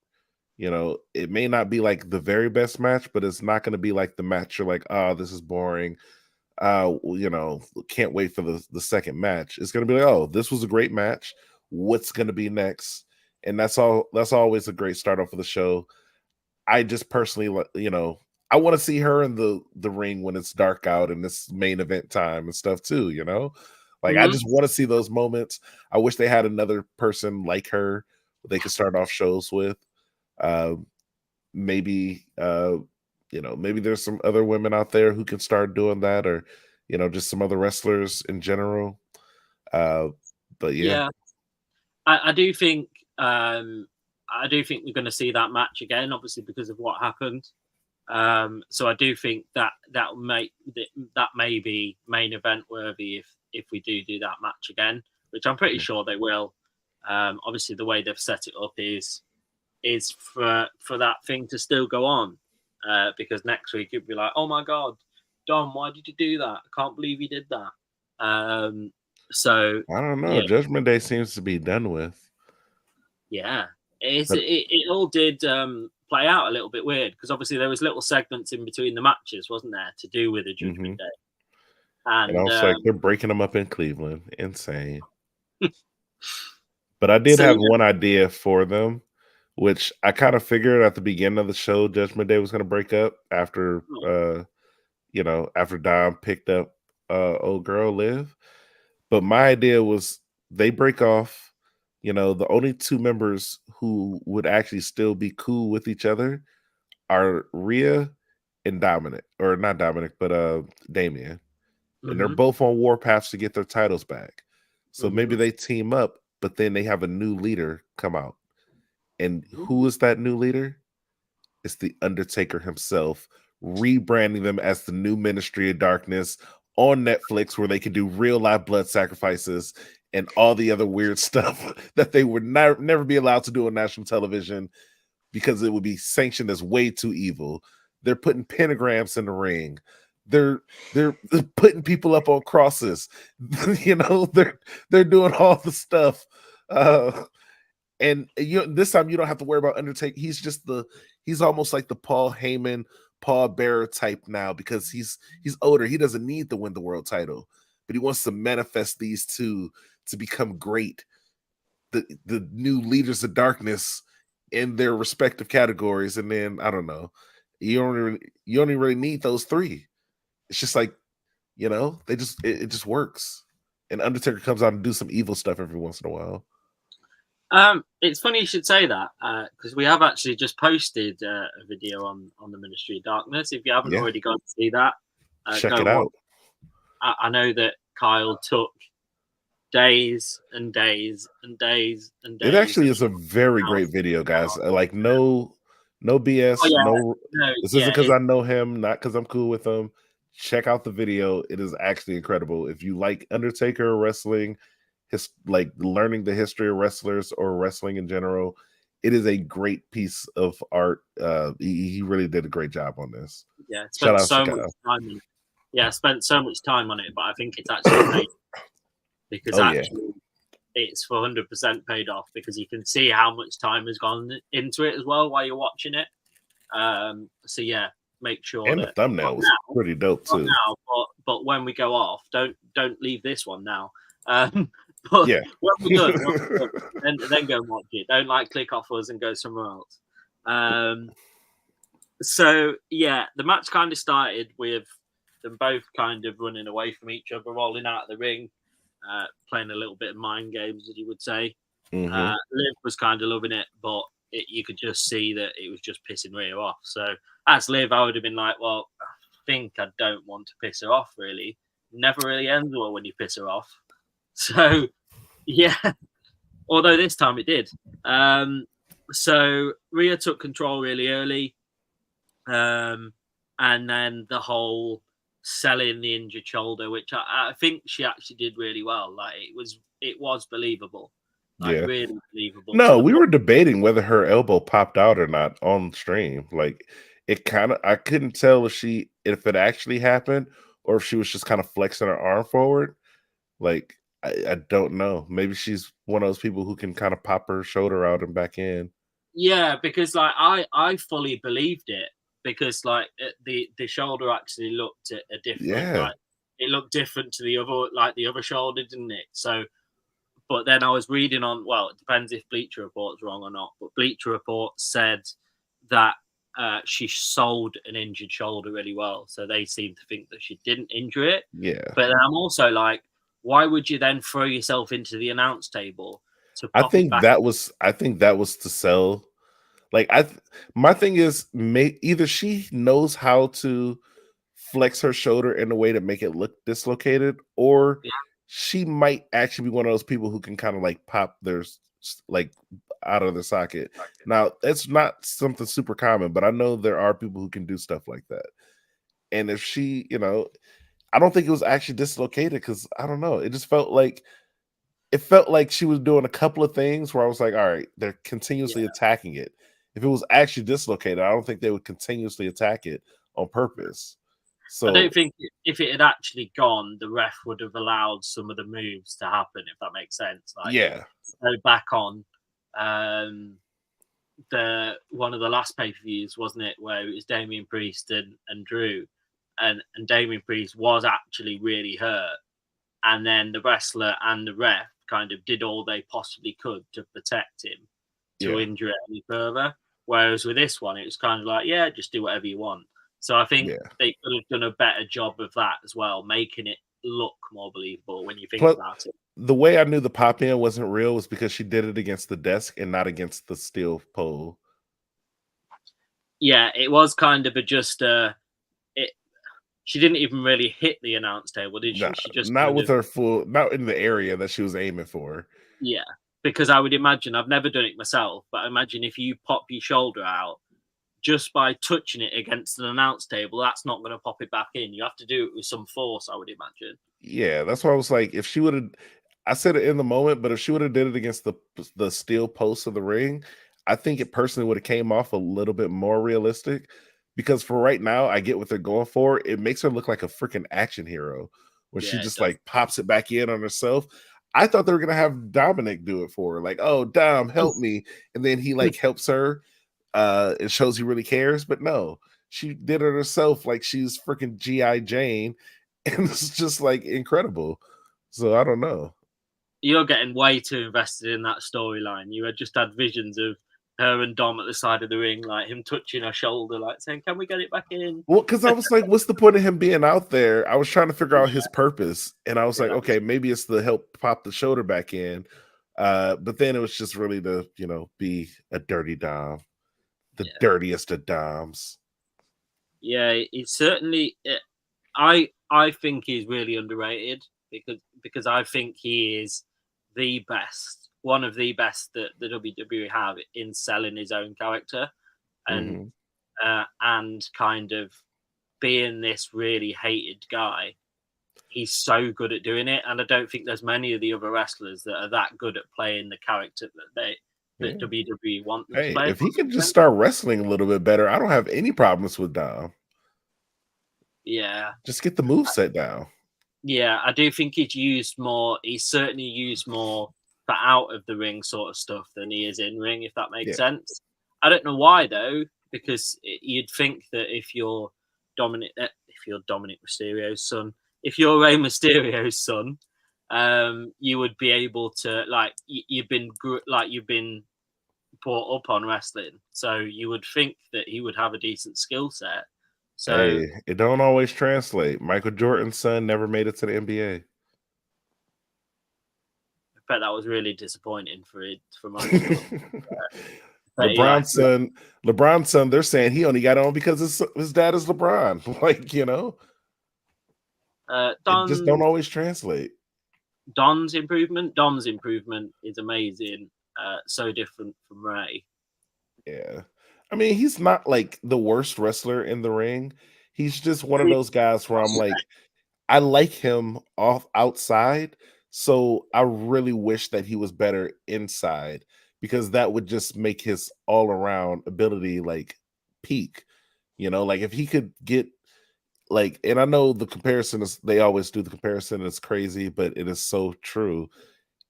It may not be like the very best match, but it's not going to be like the match you're like, oh, this is boring. Can't wait for the second match. It's going to be like, oh, this was a great match. What's going to be next? And that's always a great start off of the show. I just personally, I want to see her in the ring when it's dark out and this main event time and stuff too. Like I just want to see those moments. I wish they had another person like her they could start off shows with. Maybe maybe there's some other women out there who can start doing that, or just some other wrestlers in general. But yeah. I do think we're going to see that match again, obviously because of what happened. So I do think that may be main event worthy if we do that match again, which I'm pretty sure they will. Obviously, the way they've set it up is for that thing to still go on, because next week it'd be like, oh my god, Dom, why did you do that? I can't believe you did that. So I don't know. Yeah. Judgment Day seems to be done with. Yeah, it all did play out a little bit weird because obviously there was little segments in between the matches, wasn't there, to do with the Judgment Day. And I was like, they're breaking them up in Cleveland. Insane. But I did have one idea for them, which I kind of figured at the beginning of the show, Judgment Day was going to break up after, after Dom picked up old girl Liv. But my idea was they break off. The only two members who would actually still be cool with each other are Rhea and Dominic, or not Dominic, but Damian. And they're both on warpaths to get their titles back. So maybe they team up, but then they have a new leader come out. And who is that new leader? It's the Undertaker himself, rebranding them as the new Ministry of Darkness on Netflix, where they can do real life blood sacrifices and all the other weird stuff that they would never be allowed to do on national television because it would be sanctioned as way too evil. They're putting pentagrams in the ring. They're putting people up on crosses. They're doing all the stuff. And this time you don't have to worry about Undertaker. He's almost like the Paul Heyman, Paul Bearer type now because he's older. He doesn't need to win the world title, but he wants to manifest these two to become great, the new leaders of darkness in their respective categories. And then I don't know, you only really need those three. It's just like, it just works. And Undertaker comes out and do some evil stuff every once in a while. It's funny you should say that because we have actually just posted a video on the Ministry of Darkness. If you haven't already gone to see that, check it out. I know that Kyle took days and days and days and days. It actually is a very great video, guys. Like no BS. This isn't because I know him, not because I'm cool with him. Check out the video. It is actually incredible. If you like Undertaker wrestling, like learning the history of wrestlers or wrestling in general, it is a great piece of art. He really did a great job on this. Yeah, spent so much time. I spent so much time on it, but I think it's actually paid because it's 100% paid off because you can see how much time has gone into it as well while you're watching it. So yeah, make sure. And the thumbnail was pretty dope too. Now, but when we go off, don't leave this one now. But yeah, when we're good, then go and watch it. Don't click off us and go somewhere else. So yeah, the match kind of started with them both kind of running away from each other, rolling out of the ring. playing a little bit of mind games, as you would say. Mhm. Liv was kind of loving it, but you could just see that it was just pissing Rhea off. So as Liv, I would have been like, well, I think I don't want to piss her off, really. Never really ends well when you piss her off. So, yeah, although this time it did. So Rhea took control really early. And then the whole selling the injured shoulder, which I think she actually did really well. Like it was believable. Like Yeah. really believable. No, we were debating whether her elbow popped out or not on stream. Like it kind of, I couldn't tell if it actually happened or if she was just kind of flexing her arm forward. Like I don't know. Maybe she's one of those people who can kind of pop her shoulder out and back in. Yeah, because like I fully believed it because like the shoulder actually looked a different. Yeah. Like it looked different to the other shoulder, didn't it? So. But then I was reading on, well, it depends if Bleacher Report's wrong or not, but Bleacher Report said that she sold an injured shoulder really well. So they seem to think that she didn't injure it. Yeah. But then I'm also like, why would you then throw yourself into the announce table to pop I think it back? that was to sell. Like my thing is, either she knows how to flex her shoulder in a way to make it look dislocated, or Yeah. she might actually be one of those people who can kind of like pop their like out of the socket. Now, it's not something super common, but I know there are people who can do stuff like that. And if she, I don't think it was actually dislocated because I don't know. It felt like she was doing a couple of things where I was like, all right, they're continuously attacking it. If it was actually dislocated, I don't think they would continuously attack it on purpose. So I don't think if it had actually gone, the ref would have allowed some of the moves to happen, if that makes sense. Like, yeah. go back on the one of the last pay-per-views, wasn't it, where it was Damian Priest and Drew, and Damian Priest was actually really hurt, and then the wrestler and the ref kind of did all they possibly could to protect him to injure it any further. Whereas with this one, it was kind of like, yeah, just do whatever you want. So I think they could have done a better job of that as well, making it look more believable when you think about it. The way I knew the pop in wasn't real was because she did it against the desk and not against the steel pole. Yeah, it was kind of she didn't even really hit the announce table, did she? No, She just not with her not in the area that she was aiming for. Yeah, because I would imagine, I've never done it myself, but I imagine if you pop your shoulder out just by touching it against an announce table, that's not going to pop it back in. You have to do it with some force, I would imagine. Yeah, that's why I was like, if she would have, I said it in the moment, but if she would have did it against the steel post of the ring, I think it personally would have came off a little bit more realistic. Because for right now, I get what they're going for. It makes her look like a freaking action hero when she just like pops it back in on herself. I thought they were gonna have Dominic do it for her, like, oh, Dom, help me, and then he like helps her. It shows he really cares, but no, she did it herself, like she's freaking G.I. Jane, and it's just like incredible. So I don't know. You're getting way too invested in that storyline. You had just had visions of her and Dom at the side of the ring, like him touching her shoulder, like saying, "Can we get it back in?" Well, because I was like, what's the point of him being out there? I was trying to figure out his purpose, and I was like, okay, maybe it's to help pop the shoulder back in. But then it was just really to, be a dirty Dom, the dirtiest of Doms. Yeah, it's certainly. I think he's really underrated because I think he is the best, one of the best that the WWE have in selling his own character and kind of being this really hated guy. He's so good at doing it, and I don't think there's many of the other wrestlers that are that good at playing the character that WWE want them to play. If he could just start wrestling a little bit better, I don't have any problems with Dom. Yeah, just get the move set down. Yeah, I do think he's certainly used more for out of the ring sort of stuff than he is in ring, if that makes sense. I don't know why though, because you'd think that if you're Dominic Mysterio's son, if you're Rey Mysterio's son, you would be able to you've been brought up on wrestling, so you would think that he would have a decent skill set. So hey, it don't always translate. Michael Jordan's son never made it to the NBA. bet that was really disappointing for most of them. LeBron's son, they're saying he only got on because his dad is LeBron. Like, you know, it just don't always translate. Dom's improvement is amazing. So different from Ray. Yeah. I mean, he's not like the worst wrestler in the ring. He's just one of those guys where I'm like, I like him outside. So I really wish that he was better inside, because that would just make his all around ability like peak. You know, like if he could get like, and I know the comparison is, they always do the comparison, it's crazy, but it is so true.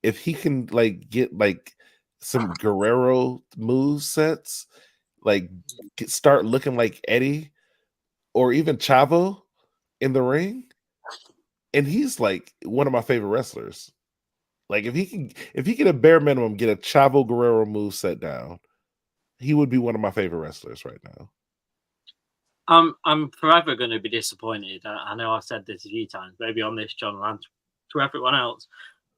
If he can like get like some Guerrero move sets, like start looking like Eddie or even Chavo in the ring, and he's like one of my favorite wrestlers. Like if he can at bare minimum get a Chavo Guerrero move set down, he would be one of my favorite wrestlers right now. I'm forever going to be disappointed. I know I've said this a few times, maybe on this channel and to everyone else,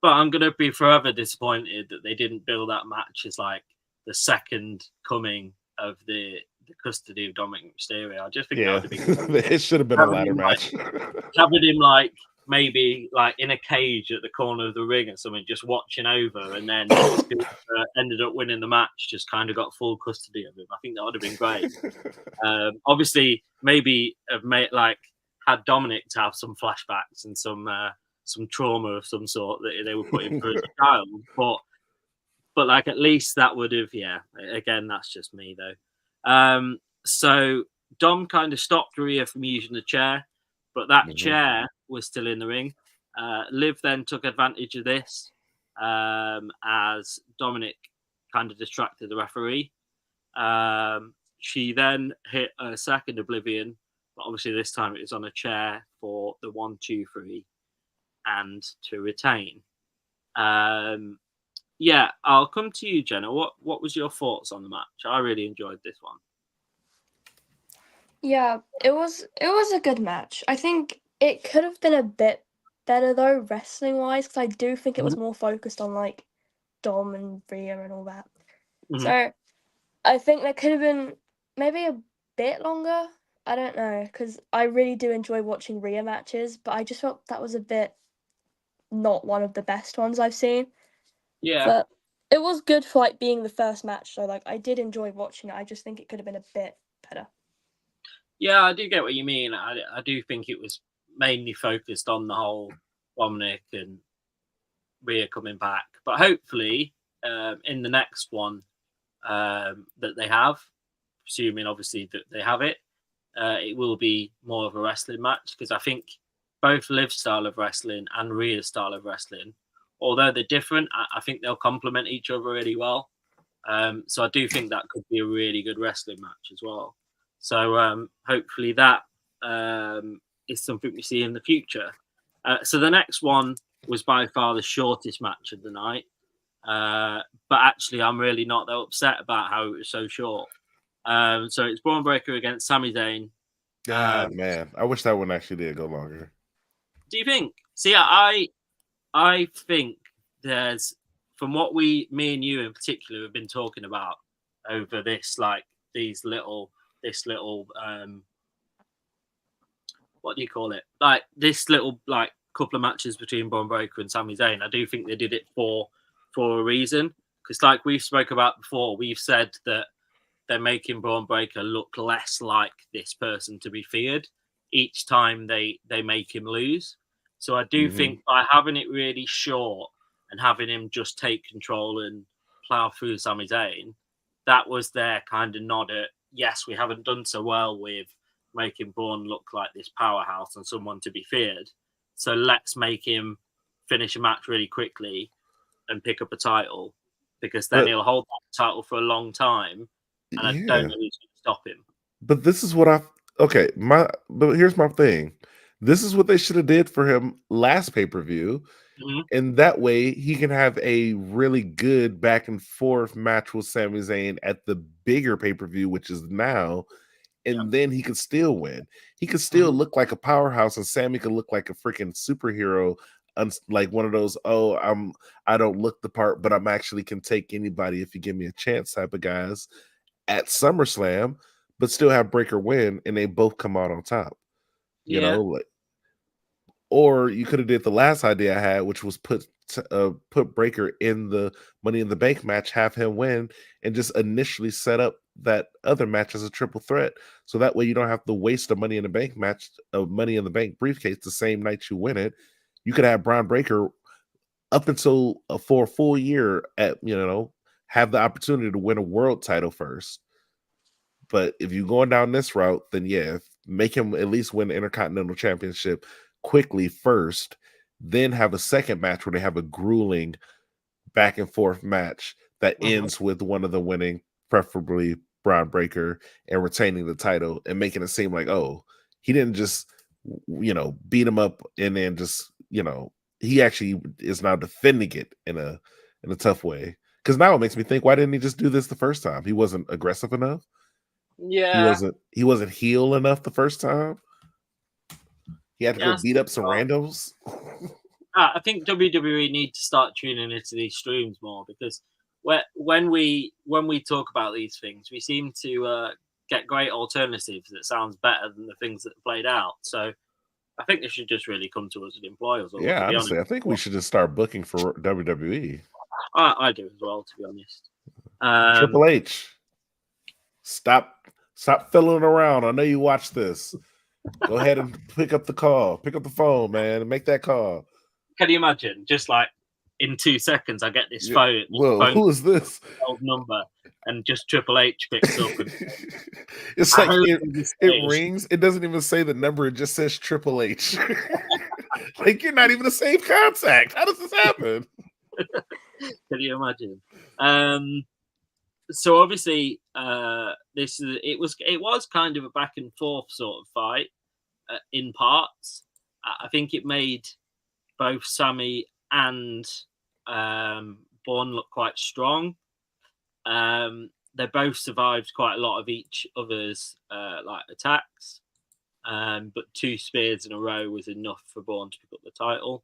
but I'm going to be forever disappointed that they didn't build that match as like the second coming of the custody of Dominic Mysterio. I just think that would have been it should have been a ladder match. Having him like maybe like in a cage at the corner of the ring or something, just watching over, and then ended up winning the match, just kind of got full custody of him. I think that would have been great. Obviously, maybe have had Dominic to have some flashbacks and some trauma of some sort that they were putting through as a child, but like at least that would have, again, that's just me though. So Dom kind of stopped Rhea from using the chair, but that chair was still in the ring. Liv then took advantage of this as Dominic kind of distracted the referee. She then hit a second Oblivion, but obviously this time it was on a chair for the 1, 2, 3 and to retain. I'll come to you, Jenna. What was your thoughts on the match? I really enjoyed this one. Yeah, it was a good match. I think it could have been a bit better though, wrestling wise, because I do think it was more focused on like Dom and Rhea and all that. So I think there could have been maybe a bit longer. I don't know, because I really do enjoy watching Rhea matches, but I just felt that was a bit not one of the best ones I've seen. Yeah. But it was good for like being the first match, so like I did enjoy watching it. I just think it could have been a bit better. Yeah, I do get what you mean. I do think it was mainly focused on the whole Dominic and Rhea coming back. But hopefully, in the next one that they have, assuming obviously that they have it, it will be more of a wrestling match, because I think both Liv's style of wrestling and Rhea's style of wrestling, although they're different, I think they'll complement each other really well. So I do think that could be a really good wrestling match as well. So hopefully that is something we see in the future. So the next one was by far the shortest match of the night. But actually, I'm really not that upset about how it was so short. So it's Braun Breaker against Sami Zayn. Man, I wish that one actually did go longer. Do you think? See, I think there's, from what me and you in particular have been talking about over this, like this little what do you call it? Like this little like couple of matches between Braun Breaker and Sami Zayn. I do think they did it for a reason, because like we've spoke about before, we've said that they're making Braun Breaker look less like this person to be feared each time they make him lose. So I do think by having it really short and having him just take control and plow through Sami Zayn, that was their kind of nod at, yes, we haven't done so well with making Braun look like this powerhouse and someone to be feared. So let's make him finish a match really quickly and pick up a title, because then he'll hold that title for a long time, and I don't know who's going to stop him. But this is what but here's my thing. This is what they should have did for him last pay-per-view. And that way he can have a really good back and forth match with Sami Zayn at the bigger pay-per-view, which is now. And then he could still win. He could still look like a powerhouse, and Sami could look like a freaking superhero like one of those, I don't look the part, but I'm actually can take anybody if you give me a chance type of guys at SummerSlam, but still have Breaker win and they both come out on top. You know, like, or you could have did the last idea I had, which was put Breaker in the Money in the Bank match, have him win, and just initially set up that other match as a triple threat. So that way you don't have to waste a Money in the Bank match, a Money in the Bank briefcase the same night you win it. You could have Braun Breaker up until for a full year have the opportunity to win a world title first. But if you're going down this route, then yeah, make him at least win the Intercontinental Championship quickly first, then have a second match where they have a grueling back and forth match that ends with one of them winning, preferably Braun Breaker, and retaining the title and making it seem like, oh, he didn't just, beat him up and then just, he actually is now defending it in a tough way. Because now it makes me think, why didn't he just do this the first time? He wasn't aggressive enough. Yeah, he wasn't heel enough the first time. He had to go beat up some randos. I think WWE need to start tuning into these streams more, because when we talk about these things, we seem to get great alternatives that sounds better than the things that played out. So I think they should just really come to us and employ us. Yeah, honestly, I think we should just start booking for WWE. I do as well, to be honest. Triple H, stop fiddling around. I know you watch this. Go ahead and pick up the phone, man, and make that call. Can you imagine? Just like in 2 seconds, I get this phone. Whoa, who is this? Old number, and just Triple H picks up. And it's like it rings. It doesn't even say the number. It just says Triple H. Like, you're not even the same contact. How does this happen? Can you imagine? So obviously, it was kind of a back and forth sort of fight in parts. I think it made both Sammy and Bourne look quite strong. They both survived quite a lot of each other's attacks, but 2 spears in a row was enough for Bourne to pick up the title.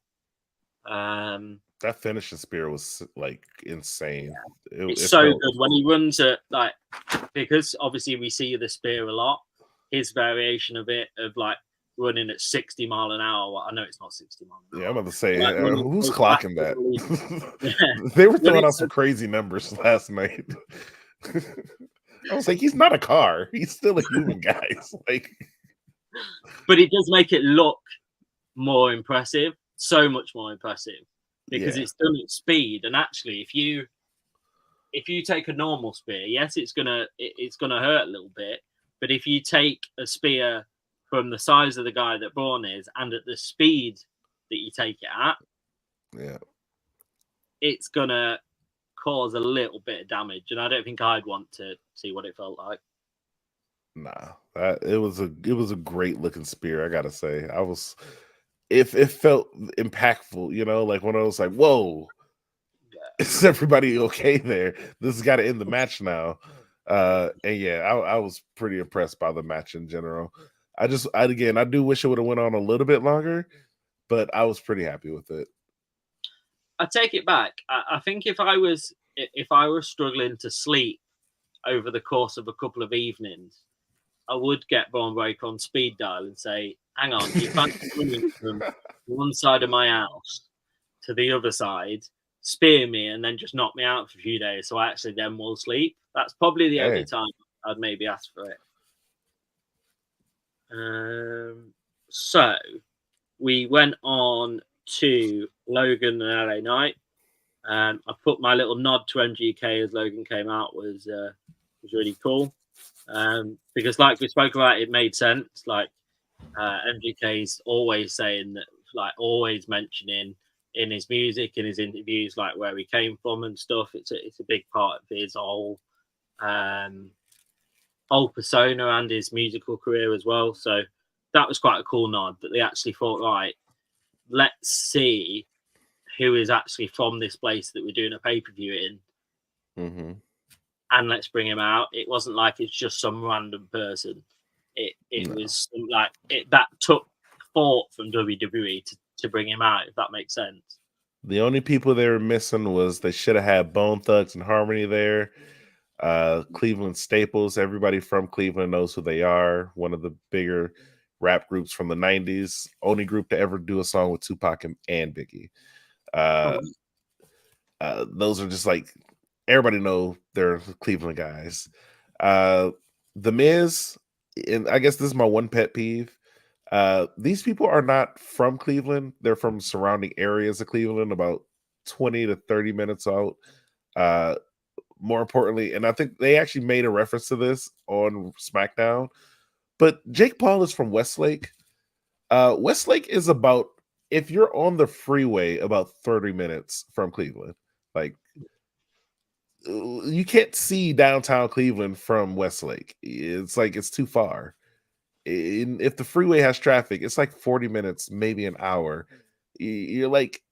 That finishing spear was like insane. Yeah. It's so good when he runs it, because obviously we see the spear a lot. His variation of it, of running at 60 mile an hour. Well, I know it's not 60 mile an hour. Yeah, I'm about to say, who's clocking that? They were throwing out some crazy numbers last night. I was like, he's not a car. He's still a human, guys. But it does make it look more impressive. So much more impressive, because it's done at speed. And actually, if you take a normal spear, yes, it's gonna hurt a little bit. But if you take a spear from the size of the guy that Braun is, and at the speed that you take it at, it's gonna cause a little bit of damage. And I don't think I'd want to see what it felt like. Nah, it was a great looking spear. I gotta say, If it felt impactful, like one of those, like, whoa, is everybody okay there? This has got to end the match now. And yeah, I was pretty impressed by the match in general. I do wish it would have went on a little bit longer, but I was pretty happy with it. I take it back. I think if I was struggling to sleep over the course of a couple of evenings, I would get Braun Breaker on speed dial and say, hang on, you can't running from one side of my house to the other side, spear me, and then just knock me out for a few days, so I actually then will sleep. That's probably the only time I'd maybe ask for it. So we went on to Logan and LA Knight. I put my little nod to MGK as Logan came out was really cool. Because like we spoke about, it made sense. MGK's always saying that, always mentioning in his music, in his interviews, where he came from and stuff. It's a big part of his whole persona and his musical career as well. So that was quite a cool nod that they actually thought, right, let's see who is actually from this place that we're doing a pay-per-view in. Mm-hmm. And let's bring him out. It wasn't like it's just some random person. It was that took thought from WWE to bring him out, if that makes sense. The only people they were missing was they should have had Bone Thugs and Harmony there. Cleveland staples. Everybody from Cleveland knows who they are. One of the bigger rap groups from the 90s. Only group to ever do a song with Tupac and Biggie. Those are just like, everybody know they're Cleveland guys. The Miz, and I guess this is my one pet peeve. These people are not from Cleveland. They're from surrounding areas of Cleveland, about 20 to 30 minutes out. More importantly, and I think they actually made a reference to this on SmackDown, but Jake Paul is from Westlake. Westlake is about, if you're on the freeway, about 30 minutes from Cleveland. Like, you can't see downtown Cleveland from Westlake. It's like, it's too far. If the freeway has traffic, it's like 40 minutes, maybe an hour. You're like,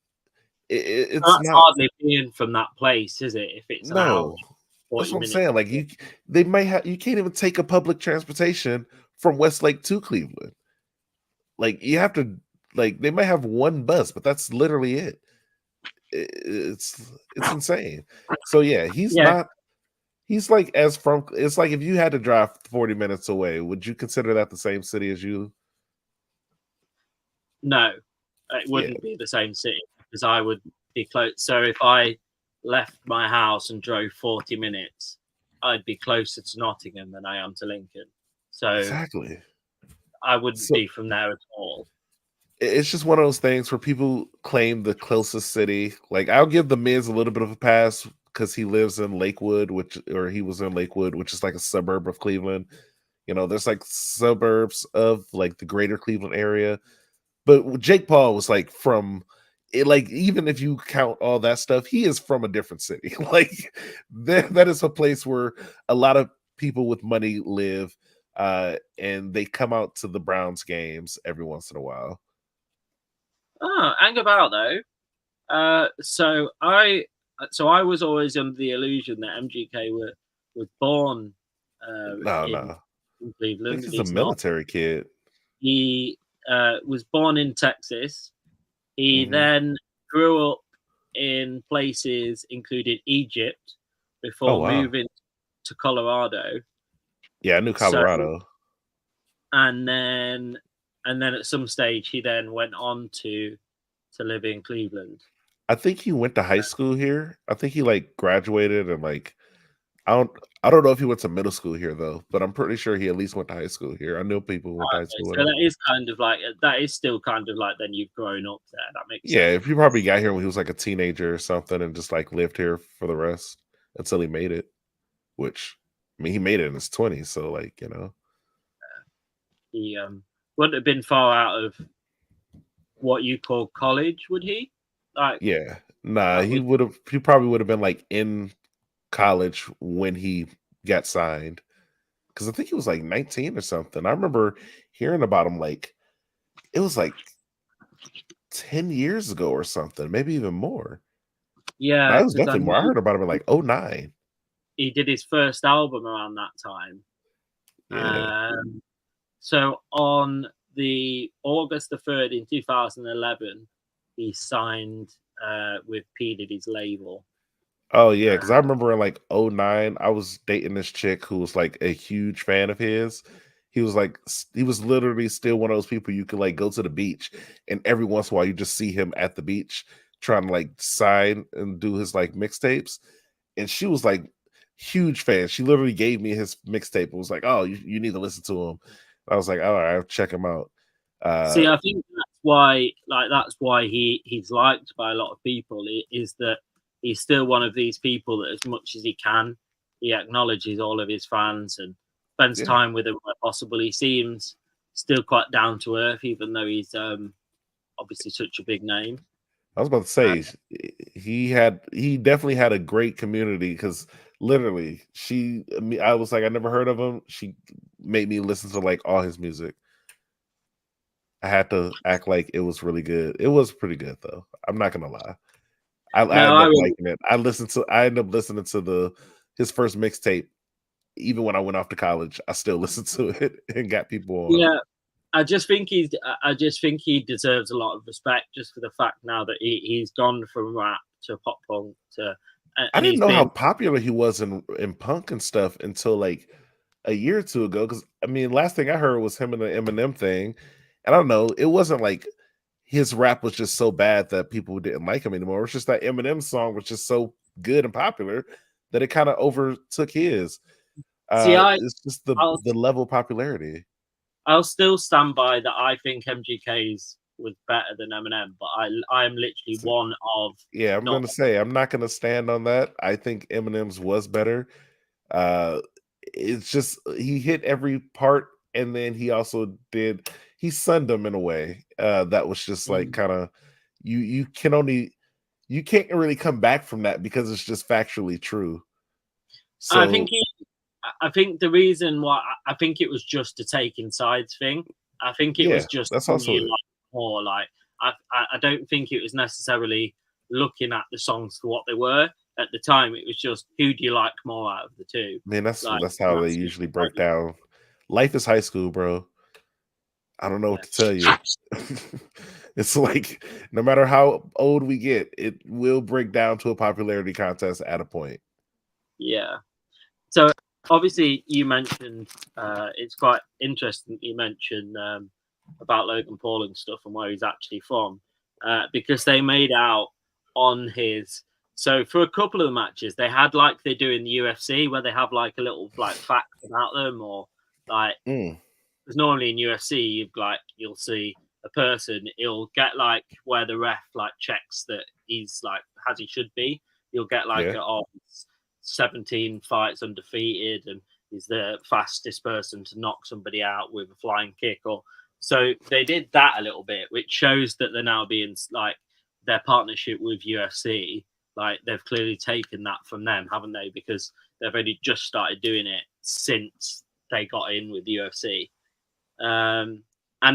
it's that's not hardly being from that place, is it? If it's an hour, that's what I'm minutes. saying. Like, they might have, you can't even take a public transportation from Westlake to Cleveland. Like, you have to, like, they might have one bus, but that's literally it. It's insane. So yeah, he's not. He's like, as from, it's like if you had to drive 40 minutes away, would you consider that the same city as you? No, it wouldn't be the same city, because I would be close. So if I left my house and drove 40 minutes, I'd be closer to Nottingham than I am to Lincoln. So exactly, I wouldn't be from there at all. It's just one of those things where people claim the closest city. Like, I'll give the Miz a little bit of a pass because he lives in Lakewood, he was in Lakewood, which is like a suburb of Cleveland. You know, there's like suburbs of like the greater Cleveland area. But Jake Paul was like from it, like, even if you count all that stuff, he is from a different city. Like, that is a place where a lot of people with money live, and they come out to the Browns games every once in a while. Oh, hang about though. So I was always under the illusion that MGK was born in Cleveland. He's a military kid. He was born in Texas. He then grew up in places including Egypt before moving to Colorado. Yeah, I knew Colorado. So, and then at some stage he then went on to live in Cleveland. I think he went to high school here. I think he like graduated and like, I don't know if he went to middle school here though, but I'm pretty sure he at least went to high school here. I know people who went to high school. So that is still kind of like, then you've grown up there. That makes sense. Yeah, if he probably got here when he was like a teenager or something and just like lived here for the rest until he made it. Which, I mean, he made it in his 20s, so like, you know. He wouldn't have been far out of what you call college, would he? Like, yeah, nah, he probably would have been like in college when he got signed, because I think he was like 19 or something. I remember hearing about him, like, it was like 10 years ago or something, maybe even more. Yeah, that was definitely more. I heard about him in like 2009. He did his first album around that time. Yeah. So on the August the 3rd in 2011, he signed with P. Diddy's label. Oh yeah, because I remember in like 2009, I was dating this chick who was like a huge fan of his. He was literally still one of those people you could like go to the beach, and every once in a while you just see him at the beach trying to like sign and do his like mixtapes. And she was like huge fan. She literally gave me his mixtape and was like, "Oh, you need to listen to him." I was like, "All right, I'll check him out." See, I think that's why he's liked by a lot of people. Is that he's still one of these people that, as much as he can, he acknowledges all of his fans and spends time with them where possible. He seems still quite down to earth, even though he's obviously such a big name. I was about to say he definitely had a great community, because literally I was like, I never heard of him. She made me listen to like all his music. I had to act like it was really good. It was pretty good though. I'm not gonna lie. I ended up liking it. I ended up listening to his first mixtape. Even when I went off to college, I still listened to it and got people on. Yeah, I just think he deserves a lot of respect just for the fact now that he's gone from rap to pop punk to. I didn't know how popular he was in punk and stuff until like a year or two ago. Because I mean, last thing I heard was him and the Eminem thing, and I don't know. It wasn't like his rap was just so bad that people didn't like him anymore. It's just that Eminem song was just so good and popular that it kind of overtook his. It's just the level of popularity. I'll still stand by that. I think MGK's was better than Eminem, but I am literally one of. Yeah, I'm gonna say I'm not gonna stand on that. I think Eminem's was better. It's just he hit every part, and then he also he sunned them in a way that was just like kind of you can't really come back from that because it's just factually true. So I think the reason why I think it was just a taking sides thing. I think it was just that's also more like I don't think it was necessarily looking at the songs for what they were at the time. It was just who do you like more out of the two. I mean, that's how they usually break down. Life is high school, bro. I don't know what to tell you. It's like no matter how old we get, it will break down to a popularity contest at a point. Yeah. So obviously you mentioned it's quite interesting that you mentioned about Logan Paul and stuff and where he's actually from because they made out on his. So for a couple of the matches, they had like they do in the UFC where they have like a little like fact about them or like because normally in UFC you'll see a person, he'll get like where the ref like checks that he's like as he should be. You'll get like 17 fights undefeated and he's the fastest person to knock somebody out with a flying kick or so they did that a little bit, which shows that they're now being like their partnership with UFC. Like they've clearly taken that from them, haven't they? Because they've only just started doing it since they got in with the UFC. And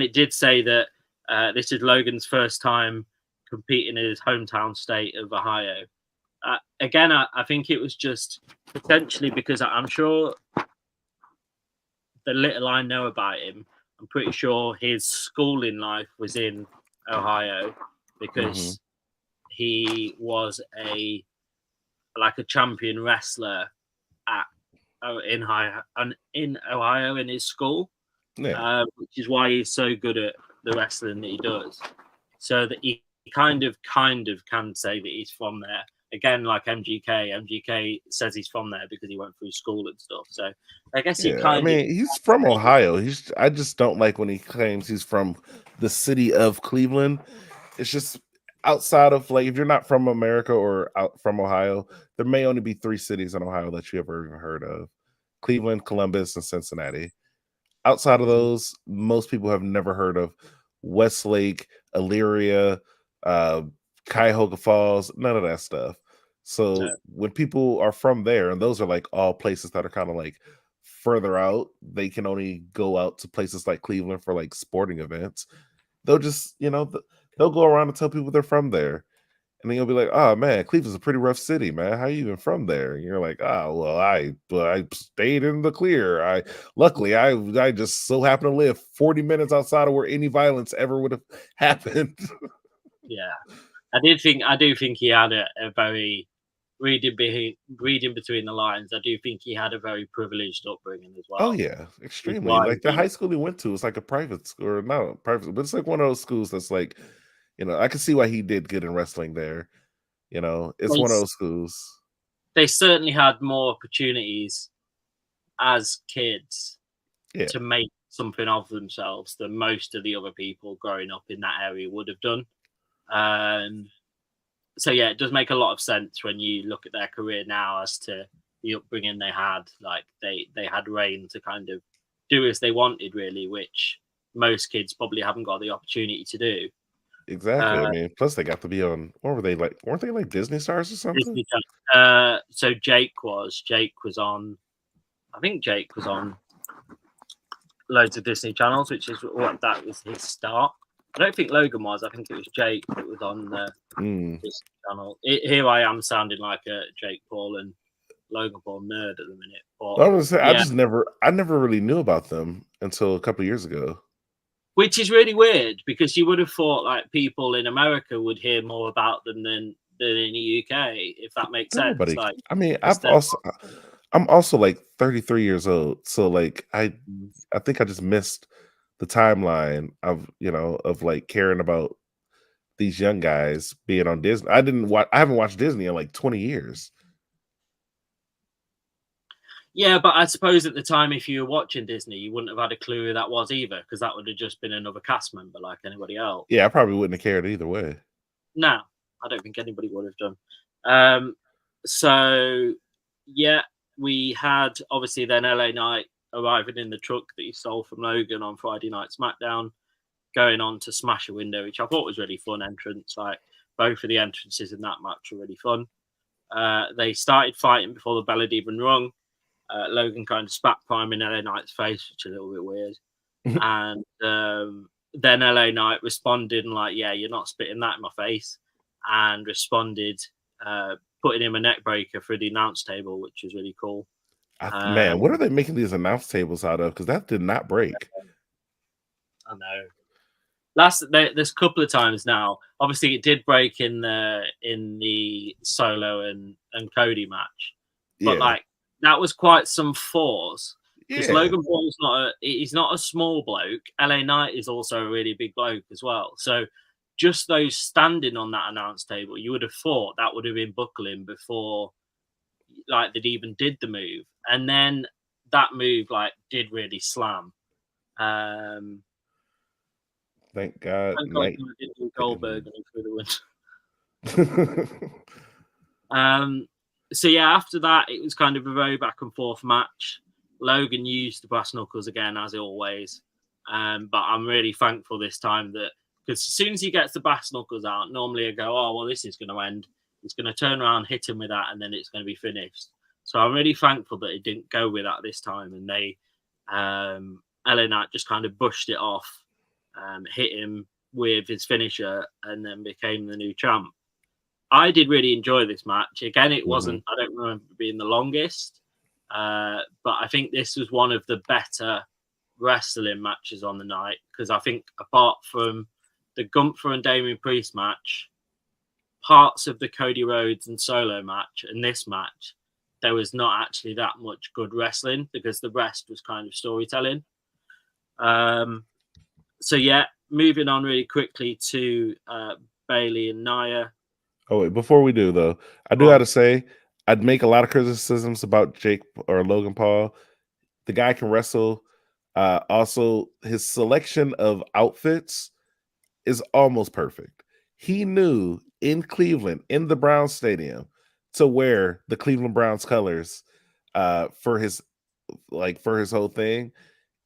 it did say that this is Logan's first time competing in his hometown state of Ohio. Again, I think it was just potentially because I'm sure the little I know about him, I'm pretty sure his schooling life was in Ohio because he was a champion wrestler in Ohio in his school, which is why he's so good at the wrestling that he does. So that he kind of can say that he's from there. Again, like MGK says he's from there because he went through school and stuff. So I guess he's from Ohio. I just don't like when he claims he's from the city of Cleveland. It's just outside of like if you're not from America or out from Ohio, there may only be 3 cities in Ohio that you ever even heard of: Cleveland, Columbus, and Cincinnati. Outside of those, most people have never heard of Westlake, Elyria, Cuyahoga Falls, none of that stuff. So when people are from there, and those are like all places that are kind of like further out, they can only go out to places like Cleveland for like sporting events. They'll just, they'll go around and tell people they're from there. And then you'll be like, oh man, Cleveland's a pretty rough city, man. How are you even from there? And you're like, oh, well, I stayed in the clear. Luckily I just so happen to live 40 minutes outside of where any violence ever would have happened. Yeah. I do think he had a very reading between the lines. I do think he had a very privileged upbringing as well. Oh yeah, extremely. Like the high school he went to was like a private school, or not a private, but it's like one of those schools that's like, I can see why he did good in wrestling there. It's one of those schools. They certainly had more opportunities as kids to make something of themselves than most of the other people growing up in that area would have done. So yeah, it does make a lot of sense when you look at their career now as to the upbringing they had. Like they had reign to kind of do as they wanted, really, which most kids probably haven't got the opportunity to do. Exactly. I mean, plus they got to be on. What were they like? Weren't they like Disney stars or something? So Jake was on. I think Jake was on loads of Disney channels, which is what that was his start. I don't think Logan was. I think it was Jake that was on the Disney channel. Here I am sounding like a Jake Paul and Logan Paul nerd at the minute. But, I never really knew about them until a couple of years ago. Which is really weird because you would have thought like people in America would hear more about them than in the UK, if that makes sense. Nobody. Like, I mean, because I'm also like 33 years old, so like I think I just missed the timeline of of like caring about these young guys being on Disney. I haven't watched Disney in like 20 years. yeah, but I suppose at the time, if you were watching Disney, you wouldn't have had a clue who that was either, because that would have just been another cast member like anybody else. Yeah, I probably wouldn't have cared either way. No, I don't think anybody would have done. So yeah, we had obviously then LA Knight arriving in the truck that he stole from Logan on Friday Night SmackDown, going on to smash a window, which I thought was really fun entrance. Like both of the entrances in that match were really fun. They started fighting before the bell had even rung. Logan kind of spat prime in LA Knight's face, which is a little bit weird. And then LA Knight responded and like, yeah, you're not spitting that in my face, and responded putting him a neck breaker through the announce table, which was really cool. Man, what are they making these announce tables out of? Because that did not break. I know. There's a couple of times now. Obviously, it did break in the Solo and Cody match, but like that was quite some force. Because Logan Paul's he's not a small bloke. LA Knight is also a really big bloke as well. So just those standing on that announce table, you would have thought that would have been buckling before like they'd even did the move. And then that move like did really slam. Thank God. Thank God I didn't do Goldberg and he threw the win. So yeah, after that it was kind of a very back and forth match. Logan used the brass knuckles again, as always. But I'm really thankful this time that, because as soon as he gets the brass knuckles out, normally I go, oh, well, this is going to end. He's going to turn around, hit him with that, and then it's going to be finished. So I'm really thankful that it didn't go with that this time. And they, LA Knight just kind of brushed it off, hit him with his finisher, and then became the new champ. I did really enjoy this match. Again, it wasn't, I don't remember it being the longest. But I think this was one of the better wrestling matches on the night, because I think apart from the Gunther and Damian Priest match, parts of the Cody Rhodes and Solo match and this match, there was not actually that much good wrestling, because the rest was kind of storytelling. So yeah, moving on really quickly to Bayley and Nia. Oh wait, before we do though, I do have to say I'd make a lot of criticisms about Jake or Logan Paul. The guy can wrestle. Also, his selection of outfits is almost perfect. He knew in Cleveland, in the Browns Stadium, to wear the Cleveland Browns colors for his whole thing.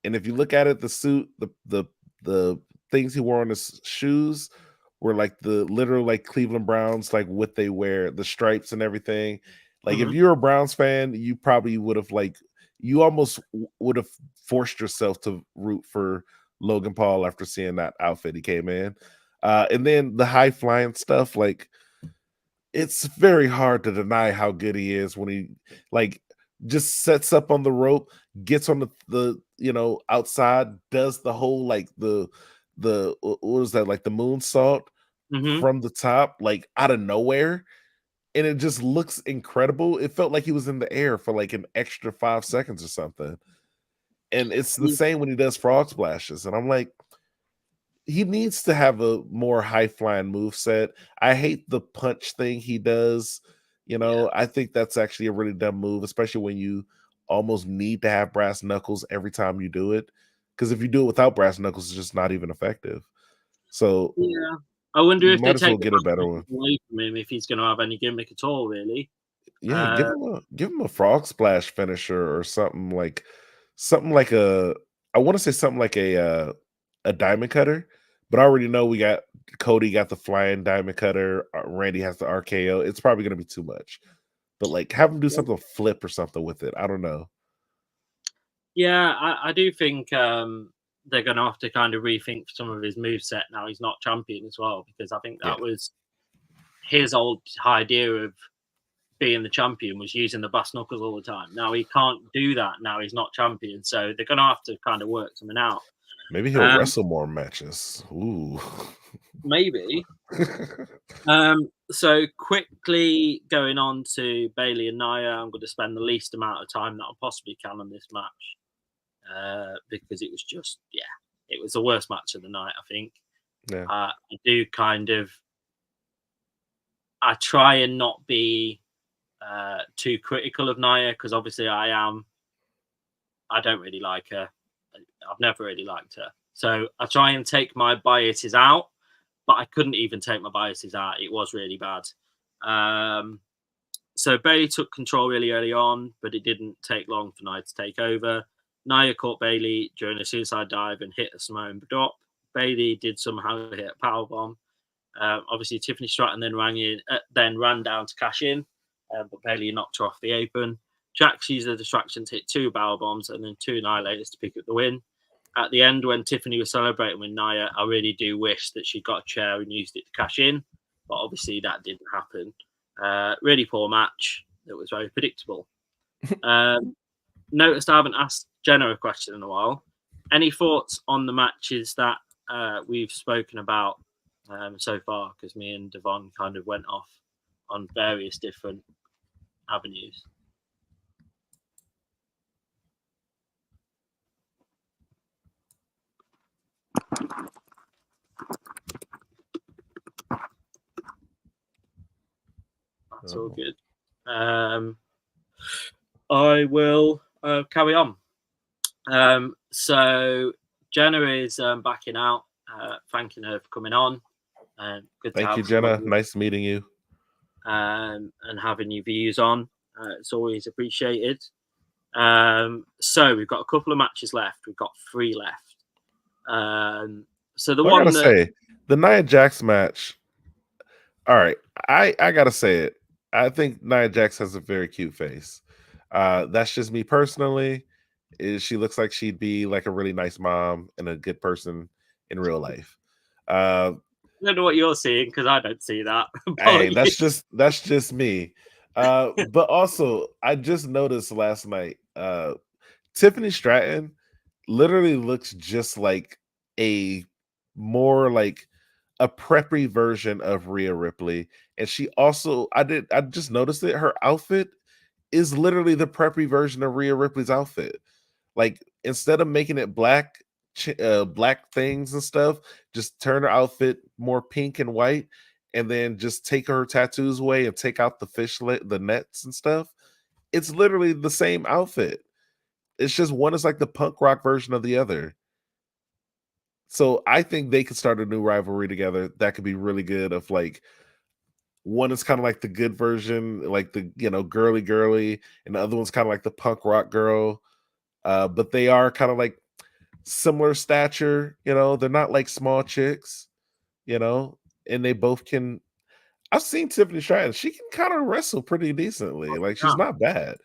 And if you look at it, the suit, the things he wore on his shoes were like the literal like Cleveland Browns, like what they wear, the stripes and everything. Like if you're a Browns fan, you probably would have you almost would have forced yourself to root for Logan Paul after seeing that outfit he came in. And then the high flying stuff, like it's very hard to deny how good he is when he like just sets up on the rope, gets on the outside, does the whole like the what was that, like the moonsault from the top, like out of nowhere, and it just looks incredible. It felt like he was in the air for like an extra 5 seconds or something. And it's the same when he does frog splashes, and I'm like, he needs to have a more high flying move set. I hate the punch thing he does. I think that's actually a really dumb move, especially when you almost need to have brass knuckles every time you do it. Because if you do it without brass knuckles, it's just not even effective. So yeah, I wonder if they take get a better one away from him, if he's going to have any gimmick at all, really. Yeah, give him a frog splash finisher or something like I want to say something like a diamond cutter, but I already know Cody got the flying diamond cutter, Randy has the RKO. It's probably gonna be too much, but like have him do something flip or something with it. I don't know. Yeah, I do think they're going to have to kind of rethink some of his moveset now he's not champion as well, because I think that was his old idea of being the champion, was using the brass knuckles all the time. Now he can't do that now he's not champion, so they're going to have to kind of work something out. Maybe he'll wrestle more matches. Ooh. Maybe. So quickly going on to Bailey and Nia, I'm going to spend the least amount of time that I possibly can on this match because it was just, it was the worst match of the night, I think. Yeah. I do kind of, I try and not be too critical of Nia because obviously I don't really like her. I've never really liked her. So I try and take my biases out. But I couldn't even take my biases out. It was really bad. So Bailey took control really early on, but it didn't take long for Nia to take over. Nia caught Bailey during a suicide dive and hit a Samoan drop. Bailey did somehow hit a powerbomb. Obviously, Tiffany Stratton then ran down to cash in, but Bailey knocked her off the apron. Jax used the distraction to hit 2 power bombs and then 2 annihilators to pick up the win. At the end, when Tiffany was celebrating with Nia, I really do wish that she got a chair and used it to cash in, but obviously that didn't happen. Really poor match that was very predictable. Noticed I haven't asked Jenna a question in a while. Any thoughts on the matches that we've spoken about so far? Because me and Devon kind of went off on various different avenues. That's all good. I will carry on. So Jenna is backing out, thanking her for coming on. Good. Thank you, Jenna. Nice meeting you. And having your views on. It's always appreciated. So we've got a couple of matches left. We've got 3 left. So the one that say, the Nia Jax match. All right, I gotta say it. I think Nia Jax has a very cute face. That's just me personally. She looks like she'd be like a really nice mom and a good person in real life. I don't know what you're seeing because I don't see that. Hey, that's just me. But also, I just noticed last night, Tiffany Stratton literally looks just like a more like a preppy version of Rhea Ripley. And she also, I just noticed it. Her outfit is literally the preppy version of Rhea Ripley's outfit. Like instead of making it black things and stuff, just turn her outfit more pink and white, and then just take her tattoos away and take out the nets and stuff. It's literally the same outfit. It's just one is like the punk rock version of the other. So I think they could start a new rivalry together. That could be really good. Of like, one is kind of like the good version, like the girly, and the other one's kind of like the punk rock girl. But they are kind of like similar stature. They're not like small chicks. And they both can. I've seen Tiffany Stratton. She can kind of wrestle pretty decently. Like she's not bad.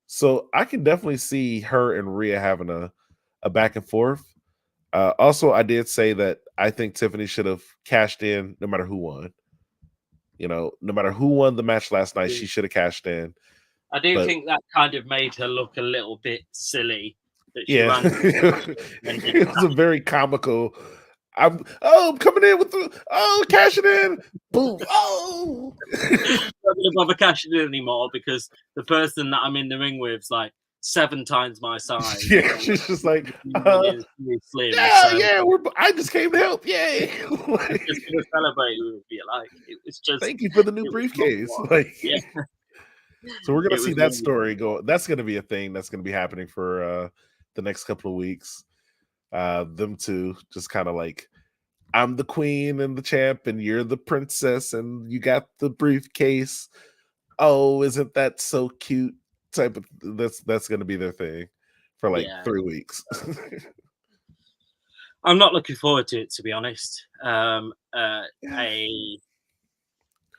So I can definitely see her and Rhea having a back and forth. Also, I did say that I think Tiffany should have cashed in no matter who won. No matter who won the match last night, she should have cashed in. I do think that kind of made her look a little bit silly. That she it was a very comical. I'm coming in with cashing in. Boom. Oh, I'm not gonna bother cashing in anymore because the person that I'm in the ring with is like 7 times my size. Yeah, she's just like, slim, I just came to help. Yay! Just gonna celebrate with you. Like it was just. Thank you for the new briefcase. Yeah. So we're gonna see that story go. That's gonna be a thing that's gonna be happening for the next couple of weeks. Them two just kind of like, I'm the queen and the champ, and you're the princess, and you got the briefcase. Oh, isn't that so cute? Type of that's gonna be their thing for like 3 weeks. I'm not looking forward to it, to be honest.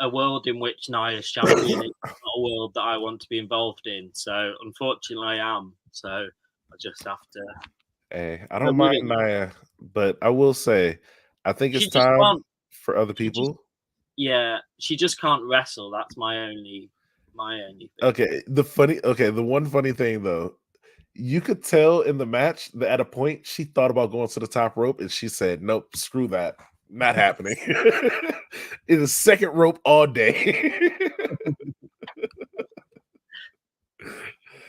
A world in which Nia is champion is not a world that I want to be involved in. So unfortunately, I am. So I just have to. Hey, I don't mind Nia, but I will say, I think it's time for other people. She just can't wrestle. That's my only thing. Okay, the one funny thing though, You could tell in the match that at a point she thought about going to the top rope and she said, "Nope, screw that, not happening." It is second rope all day.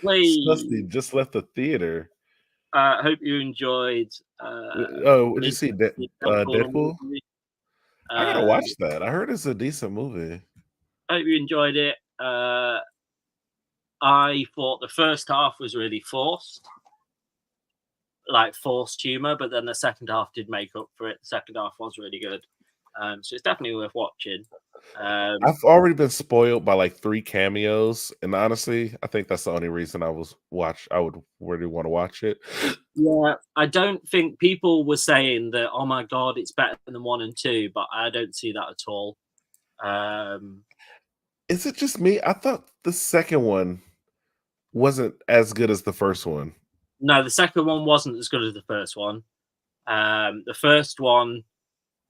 Dusty just left the theater. I hope you enjoyed. Oh, what did you see? Deadpool? Movie. I gotta watch that. I heard it's a decent movie. I hope you enjoyed it. I thought the first half was really forced humor, but then the second half did make up for it. The second half was really good. So it's definitely worth watching. I've already been spoiled by like 3 cameos, and honestly, I think that's the only reason I would really want to watch it. Yeah, I don't think people were saying that, oh my god, it's better than 1 and 2, but I don't see that at all. Is it just me? I thought the second one wasn't as good as the first one. No, the second one wasn't as good as the first one. The first one,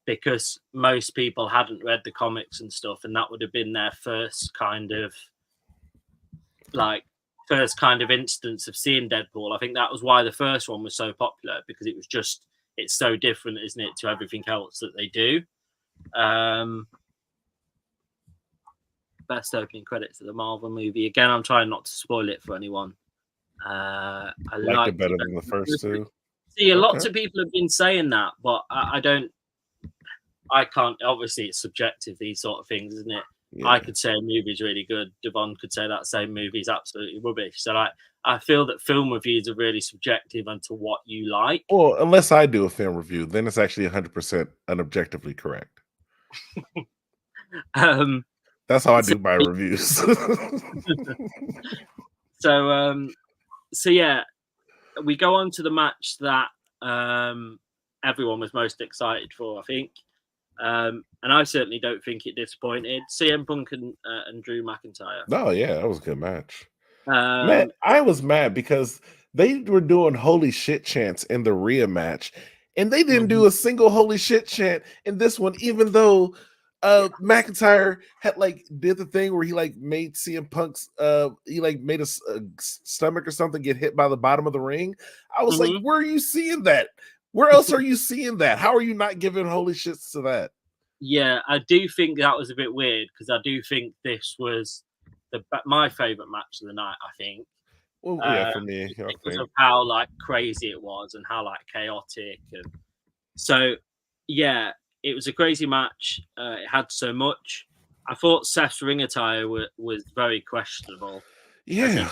because most people hadn't read the comics and stuff, and that would have been their first kind of instance of seeing Deadpool. I think that was why the first one was so popular, because it's so different, isn't it, to everything else that they do. Best opening credits of the Marvel movie. Again, I'm trying not to spoil it for anyone. I liked it better than the first two. See, lots of people have been saying that, but I can't. Obviously, it's subjective, these sort of things, isn't it? Yeah. I could say a movie's really good. Devon could say that same movie's absolutely rubbish. So I feel that film reviews are really subjective onto what you like. Well, unless I do a film review, then it's actually 100% unobjectively correct. That's how I do my reviews. So yeah, we go on to the match that everyone was most excited for, I think. And I certainly don't think it disappointed. CM Punk and Drew McIntyre. Oh, yeah, that was a good match. Man, I was mad because they were doing holy shit chants in the Rhea match, and they didn't do a single holy shit chant in this one, even though McIntyre had did the thing where he made CM Punk's he made a stomach or something get hit by the bottom of the ring. I was like, where are you seeing that? Where else are you seeing that? How are you not giving holy shits to that? Yeah, I do think that was a bit weird, because I do think this was my favorite match of the night, I think. Well, yeah, for me, because of how crazy it was and how chaotic, and so yeah, it was a crazy match. It had so much. I thought Seth's ring attire was very questionable. Yeah,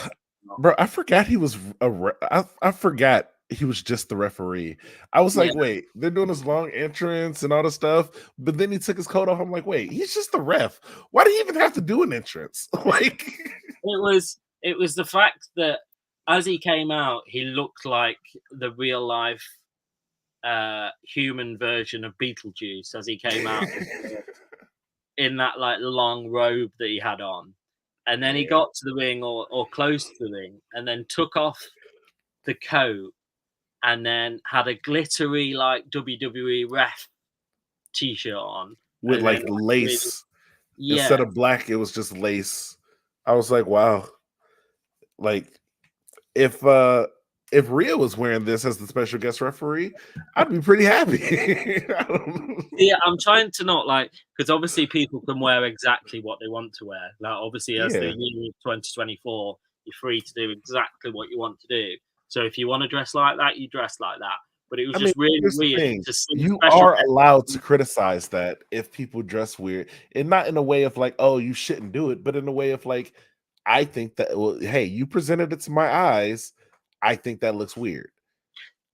bro, I forgot he was I forgot he was just the referee. I was like, wait, they're doing this long entrance and all this stuff, but then he took his coat off. I'm like, wait, he's just the ref. Why do you even have to do an entrance? It was the fact that as he came out, he looked like the real life human version of Beetlejuice as he came out in that long robe that he had on, and then he got to the ring or close to the ring, and then took off the coat, and then had a glittery WWE ref t-shirt on with lace. Instead of black, it was just lace. I was like, wow. If Rhea was wearing this as the special guest referee, I'd be pretty happy. Yeah, I'm trying to not because obviously people can wear exactly what they want to wear. Obviously, as the year of 2024, you're free to do exactly what you want to do. So if you want to dress like that, you dress like that. But it was really weird to see. You are allowed to criticize that if people dress weird, and not in a way of oh, you shouldn't do it, but in a way of I think that, well, hey, you presented it to my eyes. I think that looks weird.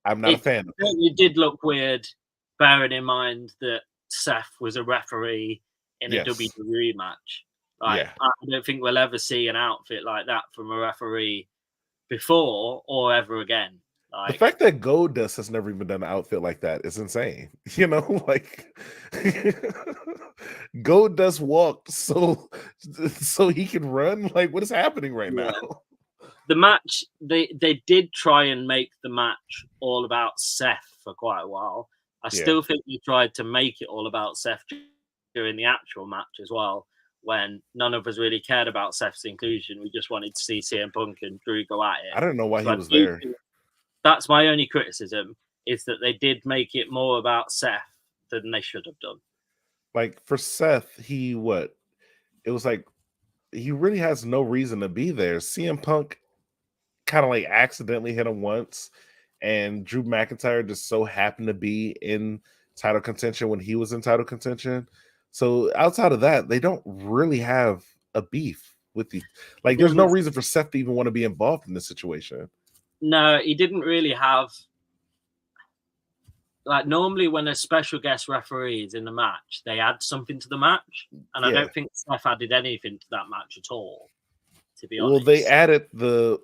I'm not a fan of it. It did look weird, bearing in mind that Seth was a referee in a WWE match. I don't think we'll ever see an outfit like that from a referee before or ever again. The fact that Goldust has never even done an outfit like that is insane. Goldust walked so he can run. What is happening right now? The match, they did try and make the match all about Seth for quite a while. I still think they tried to make it all about Seth during the actual match as well, when none of us really cared about Seth's inclusion. We just wanted to see CM Punk and Drew go at it. I don't know why So he I was do there. think that's my only criticism, is that they did make it more about Seth than they should have done. Like for Seth, it was like he really has no reason to be there. CM Punk kind of like accidentally hit him once, and Drew McIntyre just so happened to be in title contention when he was in title contention. So outside of that, they don't really have a beef with you. Like, there's no reason for Seth to even want to be involved in this situation. No, he didn't really have. Like, normally when a special guest referee is in the match, they add something to the match, and I don't think Seth added anything to that match at all, to be honest. Well,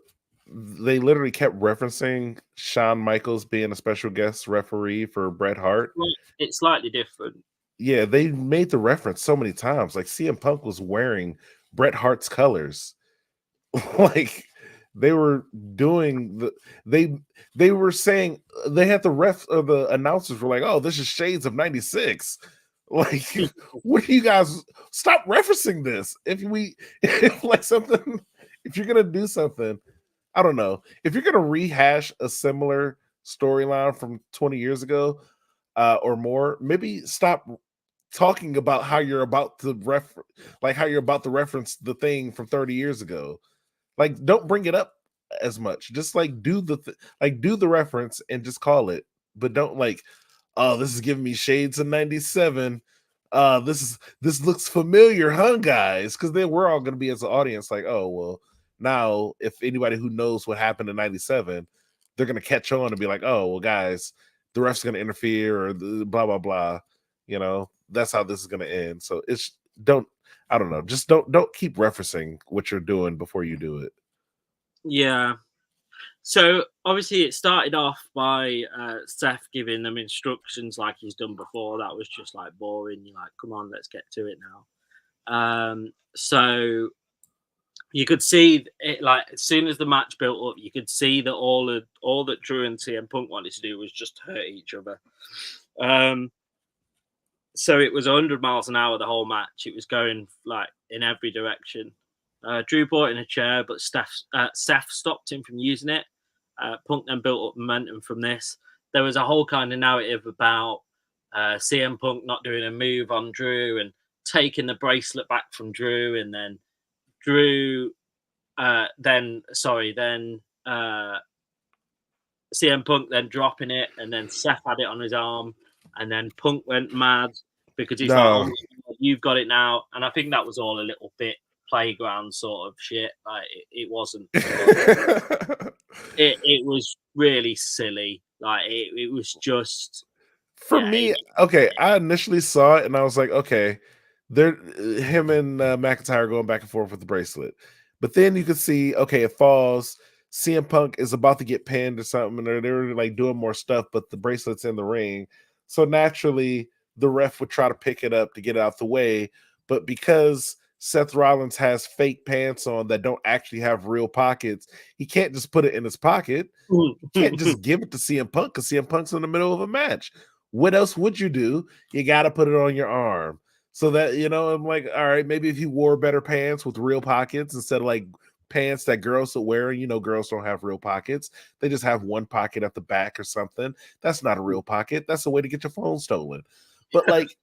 they literally kept referencing Shawn Michaels being a special guest referee for Bret Hart. It's slightly different. Yeah, they made the reference so many times. Like, CM Punk was wearing Bret Hart's colors. Like, they were doing they were saying, they had the announcers were like, oh, this is shades of 96. Like, what do you guys, stop referencing this? If you're gonna do something, I don't know, if you're gonna rehash a similar storyline from 20 years ago or more, maybe stop talking about how you're about to reference the thing from 30 years ago. Like, don't bring it up as much. Just like do the reference and just call it. But don't like, oh, this is giving me shades of 97. This looks familiar, huh, guys? Because then we're all gonna be, as an audience, like, oh well, now if anybody who knows what happened in 97, they're gonna catch on and be like, oh well, guys, the ref's gonna interfere or blah blah blah. You know, that's how this is gonna end. So I don't know. Just don't keep referencing what you're doing before you do it. Yeah. So obviously it started off by Seth giving them instructions like he's done before. That was just like boring. You're like, come on, let's get to it now. So you could see it, like, as soon as the match built up, you could see that all that Drew and CM Punk wanted to do was just hurt each other. So it was 100 miles an hour the whole match. It was going like in every direction. Drew brought in a chair, but Seth stopped him from using it. Punk then built up momentum from this. There was a whole kind of narrative about CM Punk not doing a move on Drew and taking the bracelet back from Drew, and then CM Punk then dropping it, and then Seth had it on his arm, and then Punk went mad because he's like, oh, you've got it now. And I think that was all a little bit playground sort of shit. Like, it wasn't. It was really silly. Like, it was just. For me, okay, I initially saw it and I was like, okay, him and McIntyre going back and forth with the bracelet. But then you could see, okay, it falls. CM Punk is about to get pinned or something, or they were like doing more stuff, but the bracelet's in the ring. So naturally, the ref would try to pick it up to get it out the way. But because Seth Rollins has fake pants on that don't actually have real pockets, he can't just put it in his pocket. He can't just give it to CM Punk because CM Punk's in the middle of a match. What else would you do? You got to put it on your arm. So that, you know, I'm like, all right, maybe if he wore better pants with real pockets instead of like pants that girls are wearing, you know, girls don't have real pockets. They just have one pocket at the back or something. That's not a real pocket. That's a way to get your phone stolen. But like,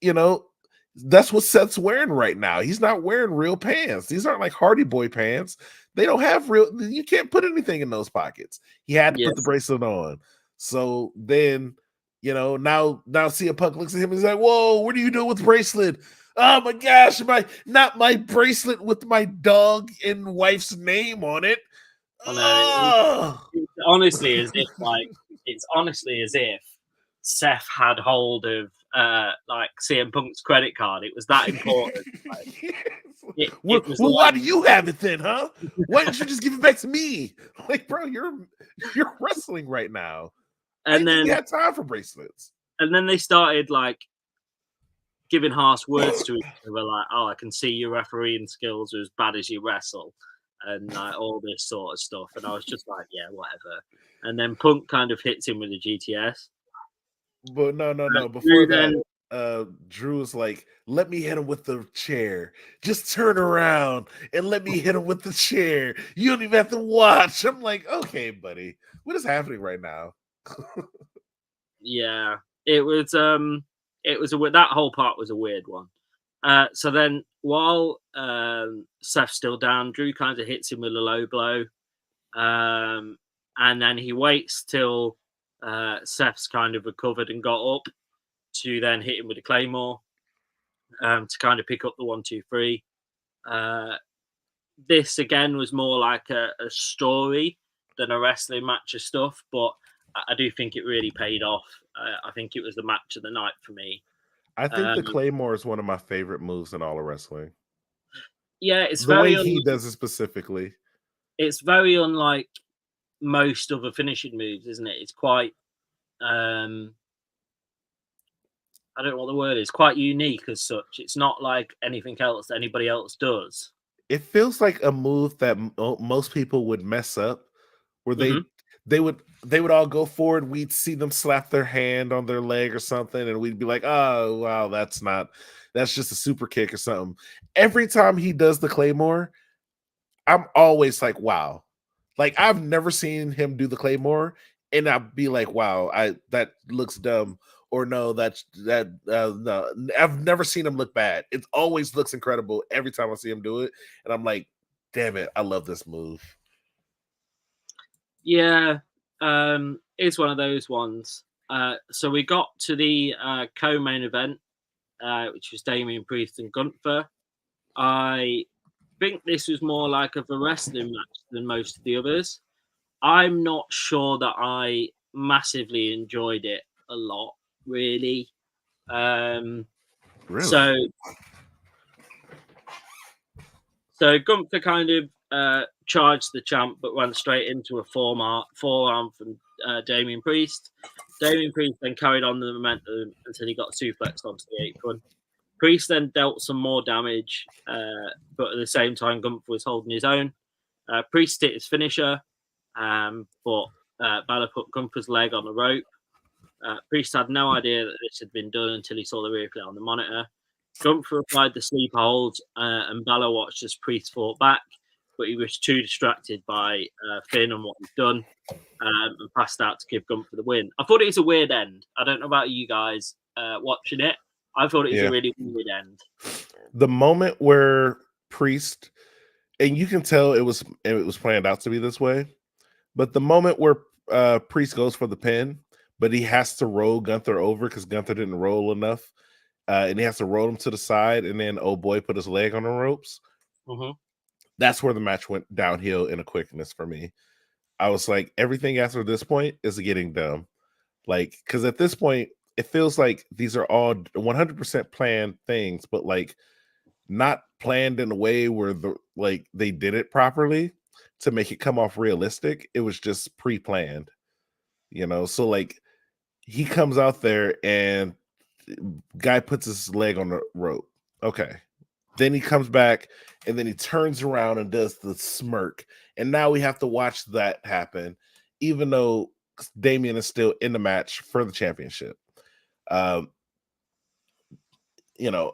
you know, that's what Seth's wearing right now. He's not wearing real pants. These aren't like Hardy Boy pants. They don't have you can't put anything in those pockets. He had to put the bracelet on. So then, you know, now CM Punk looks at him and he's like, whoa, what are you doing with the bracelet? Oh my gosh, not my bracelet with my dog and wife's name on it. It's honestly as if Seth had hold of like CM Punk's credit card. It was that important. Why do you have it then, huh? Why don't you just give it back to me? Like, bro, you're wrestling right now. And then you had time for bracelets. And then they started like giving harsh words to each other, like, "Oh, I can see your refereeing skills are as bad as you wrestle," and like all this sort of stuff. And I was just like, "Yeah, whatever." And then Punk kind of hits him with a GTS. But no. Before that, Drew is like, let me hit him with the chair. Just turn around and let me hit him with the chair. You don't even have to watch. I'm like, okay, buddy, what is happening right now? Yeah, it was that whole part was a weird one. So then while Seth's still down, Drew kind of hits him with a low blow. And then he waits till Seth's kind of recovered and got up to then hit him with a claymore to kind of pick up the 1-2-3. This again was more like a story than a wrestling match of stuff, but I do think it really paid off. I think it was the match of the night for me. I think the Claymore is one of my favorite moves in all of wrestling. Yeah, it's the very way he does it specifically. It's very unlike most other finishing moves, isn't it? It's quite I don't know what the word is, quite unique as such. It's not like anything else that anybody else does. It feels like a move that most people would mess up, where they would all go forward. We'd see them slap their hand on their leg or something, and we'd be like, "Oh, wow, that's just a super kick or something." Every time he does the Claymore, I'm always like, "Wow!" Like I've never seen him do the Claymore, and I'd be like, "Wow, that looks dumb." Or no, no. I've never seen him look bad. It always looks incredible every time I see him do it, and I'm like, damn it, I love this move. Yeah, it's one of those ones. So we got to the co-main event, which was Damian Priest and Gunther. I think this was more like of a wrestling match than most of the others. I'm not sure that I massively enjoyed it a lot. Really. Really? So Gunther kind of charged the champ, but went straight into a forearm from Damian Priest. Damian Priest then carried on the momentum until he got suplexed onto the apron. Priest then dealt some more damage, but at the same time, Gunther was holding his own. Priest hit his finisher, but Balor put Gunther's leg on the rope. Priest had no idea that this had been done until he saw the replay on the monitor. Gunther applied the sleeper hold, and Balor watched as Priest fought back, but he was too distracted by Finn and what he'd done, and passed out to give Gunther the win. I thought it was a weird end. I don't know about you guys watching it. I thought it was a really weird end. The moment where Priest, and you can tell it was planned out to be this way, but the moment where Priest goes for the pin, but he has to roll Gunther over because Gunther didn't roll enough, and he has to roll him to the side, and then oh boy put his leg on the ropes. That's where the match went downhill in a quickness for me. I was like, everything after this point is getting dumb. Like, because at this point, it feels like these are all 100% planned things, but like not planned in a way where they did it properly to make it come off realistic. It was just pre-planned, so like he comes out there and guy puts his leg on the rope. Okay. Then he comes back and then he turns around and does the smirk. And now we have to watch that happen, even though Damian is still in the match for the championship.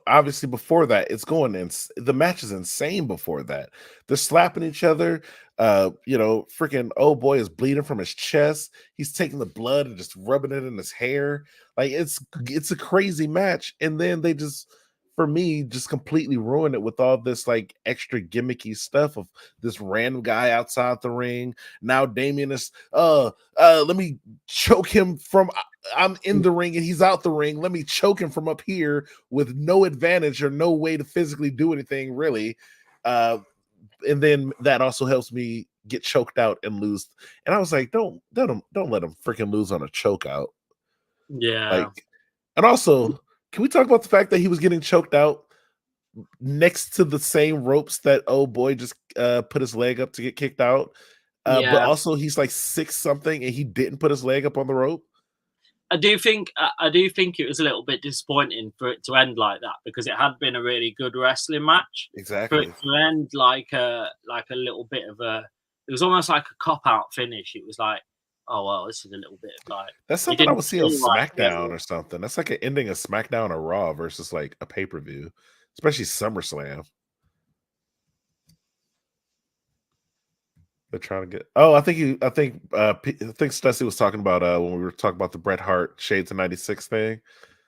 Obviously before that, it's going in. The match is insane before that. They're slapping each other. Freaking oh boy is bleeding from his chest. He's taking the blood and just rubbing it in his hair. Like it's a crazy match. And then they just, for me, just completely ruin it with all this like extra gimmicky stuff of this random guy outside the ring. Now Damian is let me choke him from I'm in the ring and he's out the ring. Let me choke him from up here with no advantage or no way to physically do anything really. And then that also helps me get choked out and lose. And I was like, don't let him freaking lose on a choke out. Yeah. And also, can we talk about the fact that he was getting choked out next to the same ropes that oh boy just put his leg up to get kicked out? But also he's like 6 something and he didn't put his leg up on the rope. I do think it was a little bit disappointing for it to end like that because it had been a really good wrestling match. Exactly. For it to end like a little bit of it was almost like a cop out finish. It was like oh well, this is a little bit like That's it something I didn't would see on feel like SmackDown or something. That's like an ending of SmackDown or Raw versus like a pay-per-view, especially SummerSlam. They're trying to get. Oh, I think Stussy was talking about when we were talking about the Bret Hart Shades of '96 thing.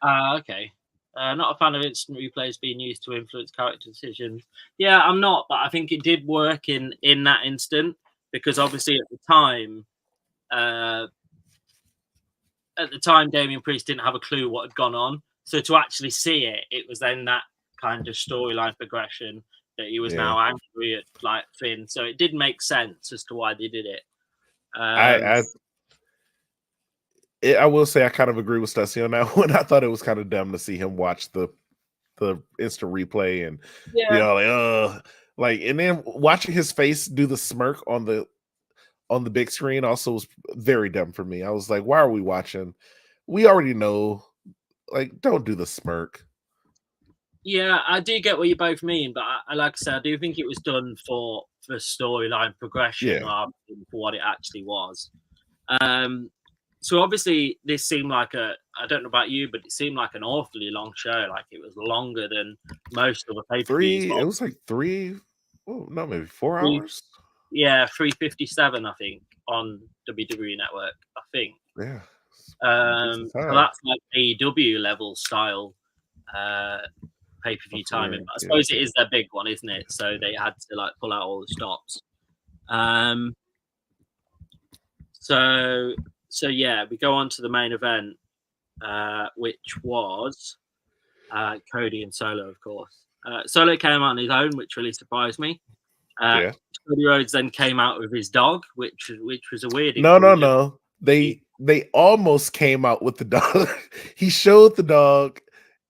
Okay. Not a fan of instant replays being used to influence character decisions. Yeah, I'm not, but I think it did work in that instant because obviously at the time, Damian Priest didn't have a clue what had gone on. So to actually see it, it was then that kind of storyline progression that he was now angry at like Finn. So it did make sense as to why they did it. I will say I kind of agree with Stussy on that one. I thought it was kind of dumb to see him watch the instant replay and like, and then watching his face do the smirk on the big screen also was very dumb for me. I was like, why are we watching? We already know. Like, don't do the smirk. Yeah, I do get what you both mean, but I like I said, I do think it was done for storyline progression rather than for what it actually was. So obviously this seemed like I don't know about you, but it seemed like an awfully long show. Like it was longer than most of the pay-per-views. It was like 3, oh no, maybe 4 hours. Yeah, 357, I think, on WWE Network. I think. Yeah. So that's like AEW level style pay-per-view timing. But I suppose it is their big one, isn't it? So they had to like pull out all the stops. So yeah, we go on to the main event, which was Cody and Solo, of course. Solo came out on his own, which really surprised me. Cody Rhodes then came out with his dog, which was a weird. No. They almost came out with the dog. He showed the dog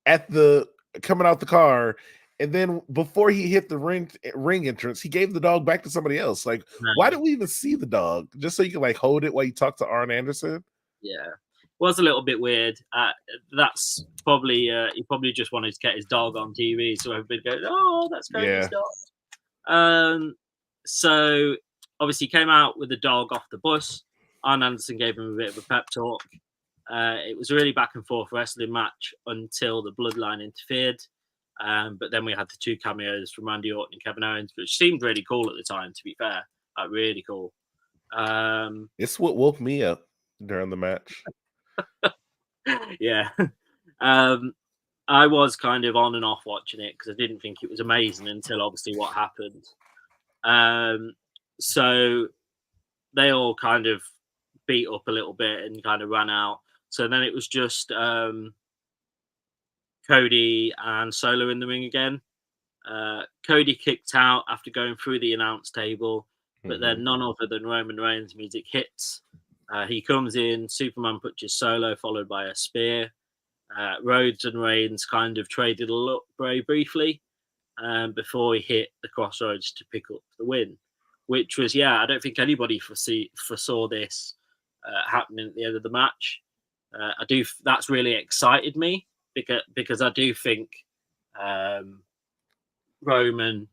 at the coming out the car, and then before he hit the ring entrance, he gave the dog back to somebody else. Like, why did we even see the dog? Just so you can like hold it while you talk to Arn Anderson? Yeah, was a little bit weird. That's probably he probably just wanted to get his dog on TV, so everybody goes, "Oh, that's Cody's dog." So obviously he came out with the dog off the bus. Arn Anderson gave him a bit of a pep talk. It was a really back and forth wrestling match until the Bloodline interfered. But then we had the 2 cameos from Randy Orton and Kevin Owens, which seemed really cool at the time, to be fair. Like, really cool. It's what woke me up during the match. Yeah. I was kind of on and off watching it because I didn't think it was amazing until obviously what happened. So they all kind of beat up a little bit and kind of ran out. So then it was just Cody and Solo in the ring again. Cody kicked out after going through the announce table, but then none other than Roman Reigns' music hits. He comes in, Superman punches Solo, followed by a spear. Rhodes and Reigns kind of traded a look very briefly before he hit the crossroads to pick up the win, which was, I don't think anybody foresaw this happening at the end of the match. That's really excited me because I do think Roman,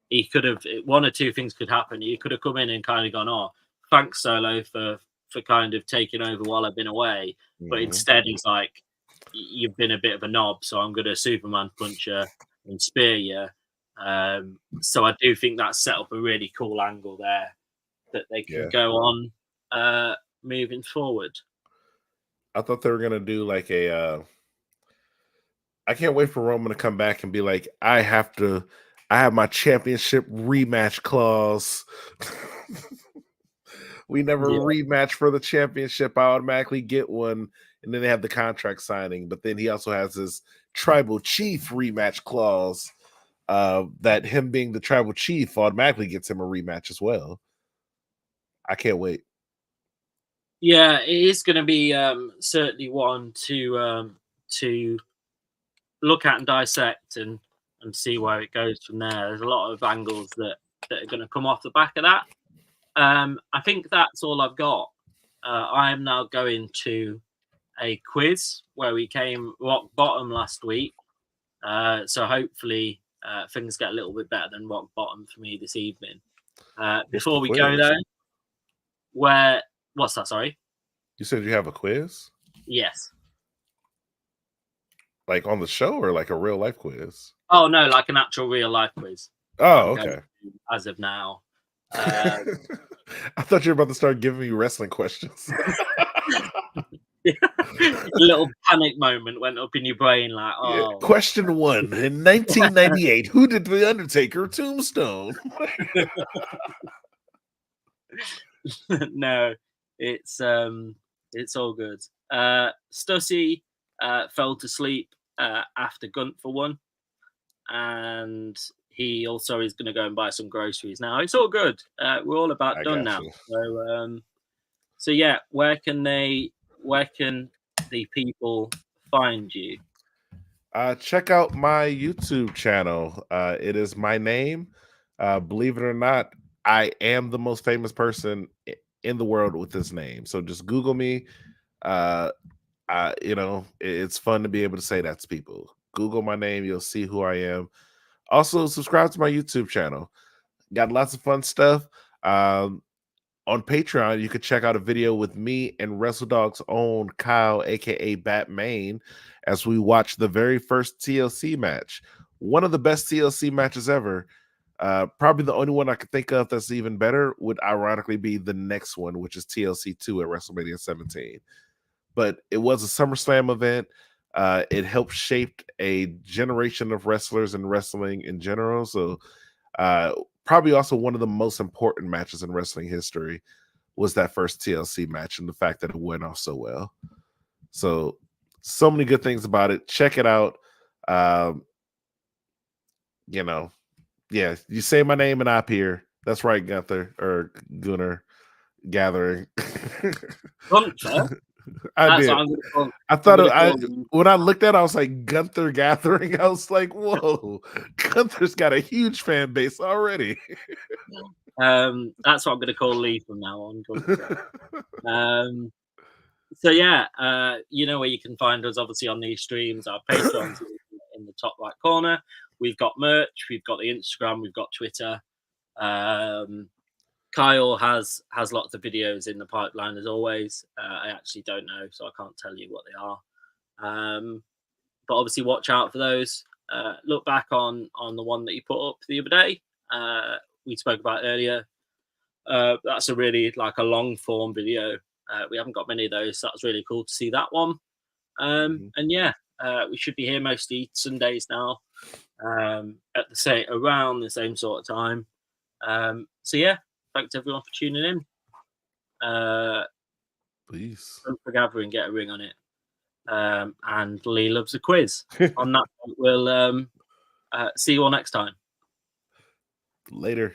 he could have, one or two things could happen. He could have come in and kind of gone, "Oh, thanks Solo for kind of taking over while I've been away," but instead he's like, "You've been a bit of a knob, so I'm going to Superman punch you and spear you." So I do think that set up a really cool angle there that they can go on moving forward. I thought they were going to do like a I can't wait for Roman to come back and be like, I have my championship rematch clause. We never rematch for the championship. I automatically get one. And then they have the contract signing. But then he also has his tribal chief rematch clause that him being the tribal chief automatically gets him a rematch as well. I can't wait. Yeah, it is going to be certainly one to look at and dissect and see where it goes from there. There's a lot of angles that are going to come off the back of that. I think that's all I've got. I am now going to a quiz where we came rock bottom last week. So hopefully things get a little bit better than rock bottom for me this evening. Before we go though, where What's that? Sorry. You said you have a quiz? Yes. Like on the show or like a real life quiz? Oh no, like an actual real life quiz. Oh, okay. As of now. I thought you were about to start giving me wrestling questions. A little panic moment went up in your brain, like, oh. Yeah. Question 1. In 1998, who did The Undertaker tombstone? No, it's all good. Stussy fell to sleep after Gunther won, and he also is going to go and buy some groceries now. It's all good. We're all about done now. So yeah, where can the people find you? Check out my YouTube channel. It is my name. Believe it or not, I am the most famous person in the world with this name. So just Google me. You know, it's fun to be able to say that to people. Google my name, you'll see who I am. Also, subscribe to my YouTube channel. Got lots of fun stuff. On Patreon, you could check out a video with me and WrestleDog's own Kyle, aka Batman, as we watch the very first TLC match. One of the best TLC matches ever. Probably the only one I could think of that's even better would ironically be the next one, which is TLC 2 at WrestleMania 17. But it was a SummerSlam event. It helped shape a generation of wrestlers and wrestling in general. So probably also one of the most important matches in wrestling history was that first TLC match and the fact that it went off so well. So many good things about it. Check it out. You know, yeah, you say my name and I appear. That's right, Gunther or Gunnar Gathering. Gunther? I did. I thought when I looked at it, I was like, Gunther Gathering. I was like, whoa, Gunther's got a huge fan base already. That's what I'm going to call Lee from now on. So yeah, you know where you can find us, obviously, on these streams. Our Patreon's in the top right corner. We've got merch, we've got the Instagram, we've got Twitter. Kyle has lots of videos in the pipeline as always. I actually don't know, so I can't tell you what they are. But obviously watch out for those. Look back on the one that you put up the other day. We spoke about earlier. That's a really like a long form video. We haven't got many of those, so that was really cool to see that one. And yeah, we should be here mostly Sundays now, at around the same sort of time. So yeah, thanks everyone for tuning in. Please don't forget and get a ring on it. And Lee loves a quiz. On that point, we'll see you all next time. Later.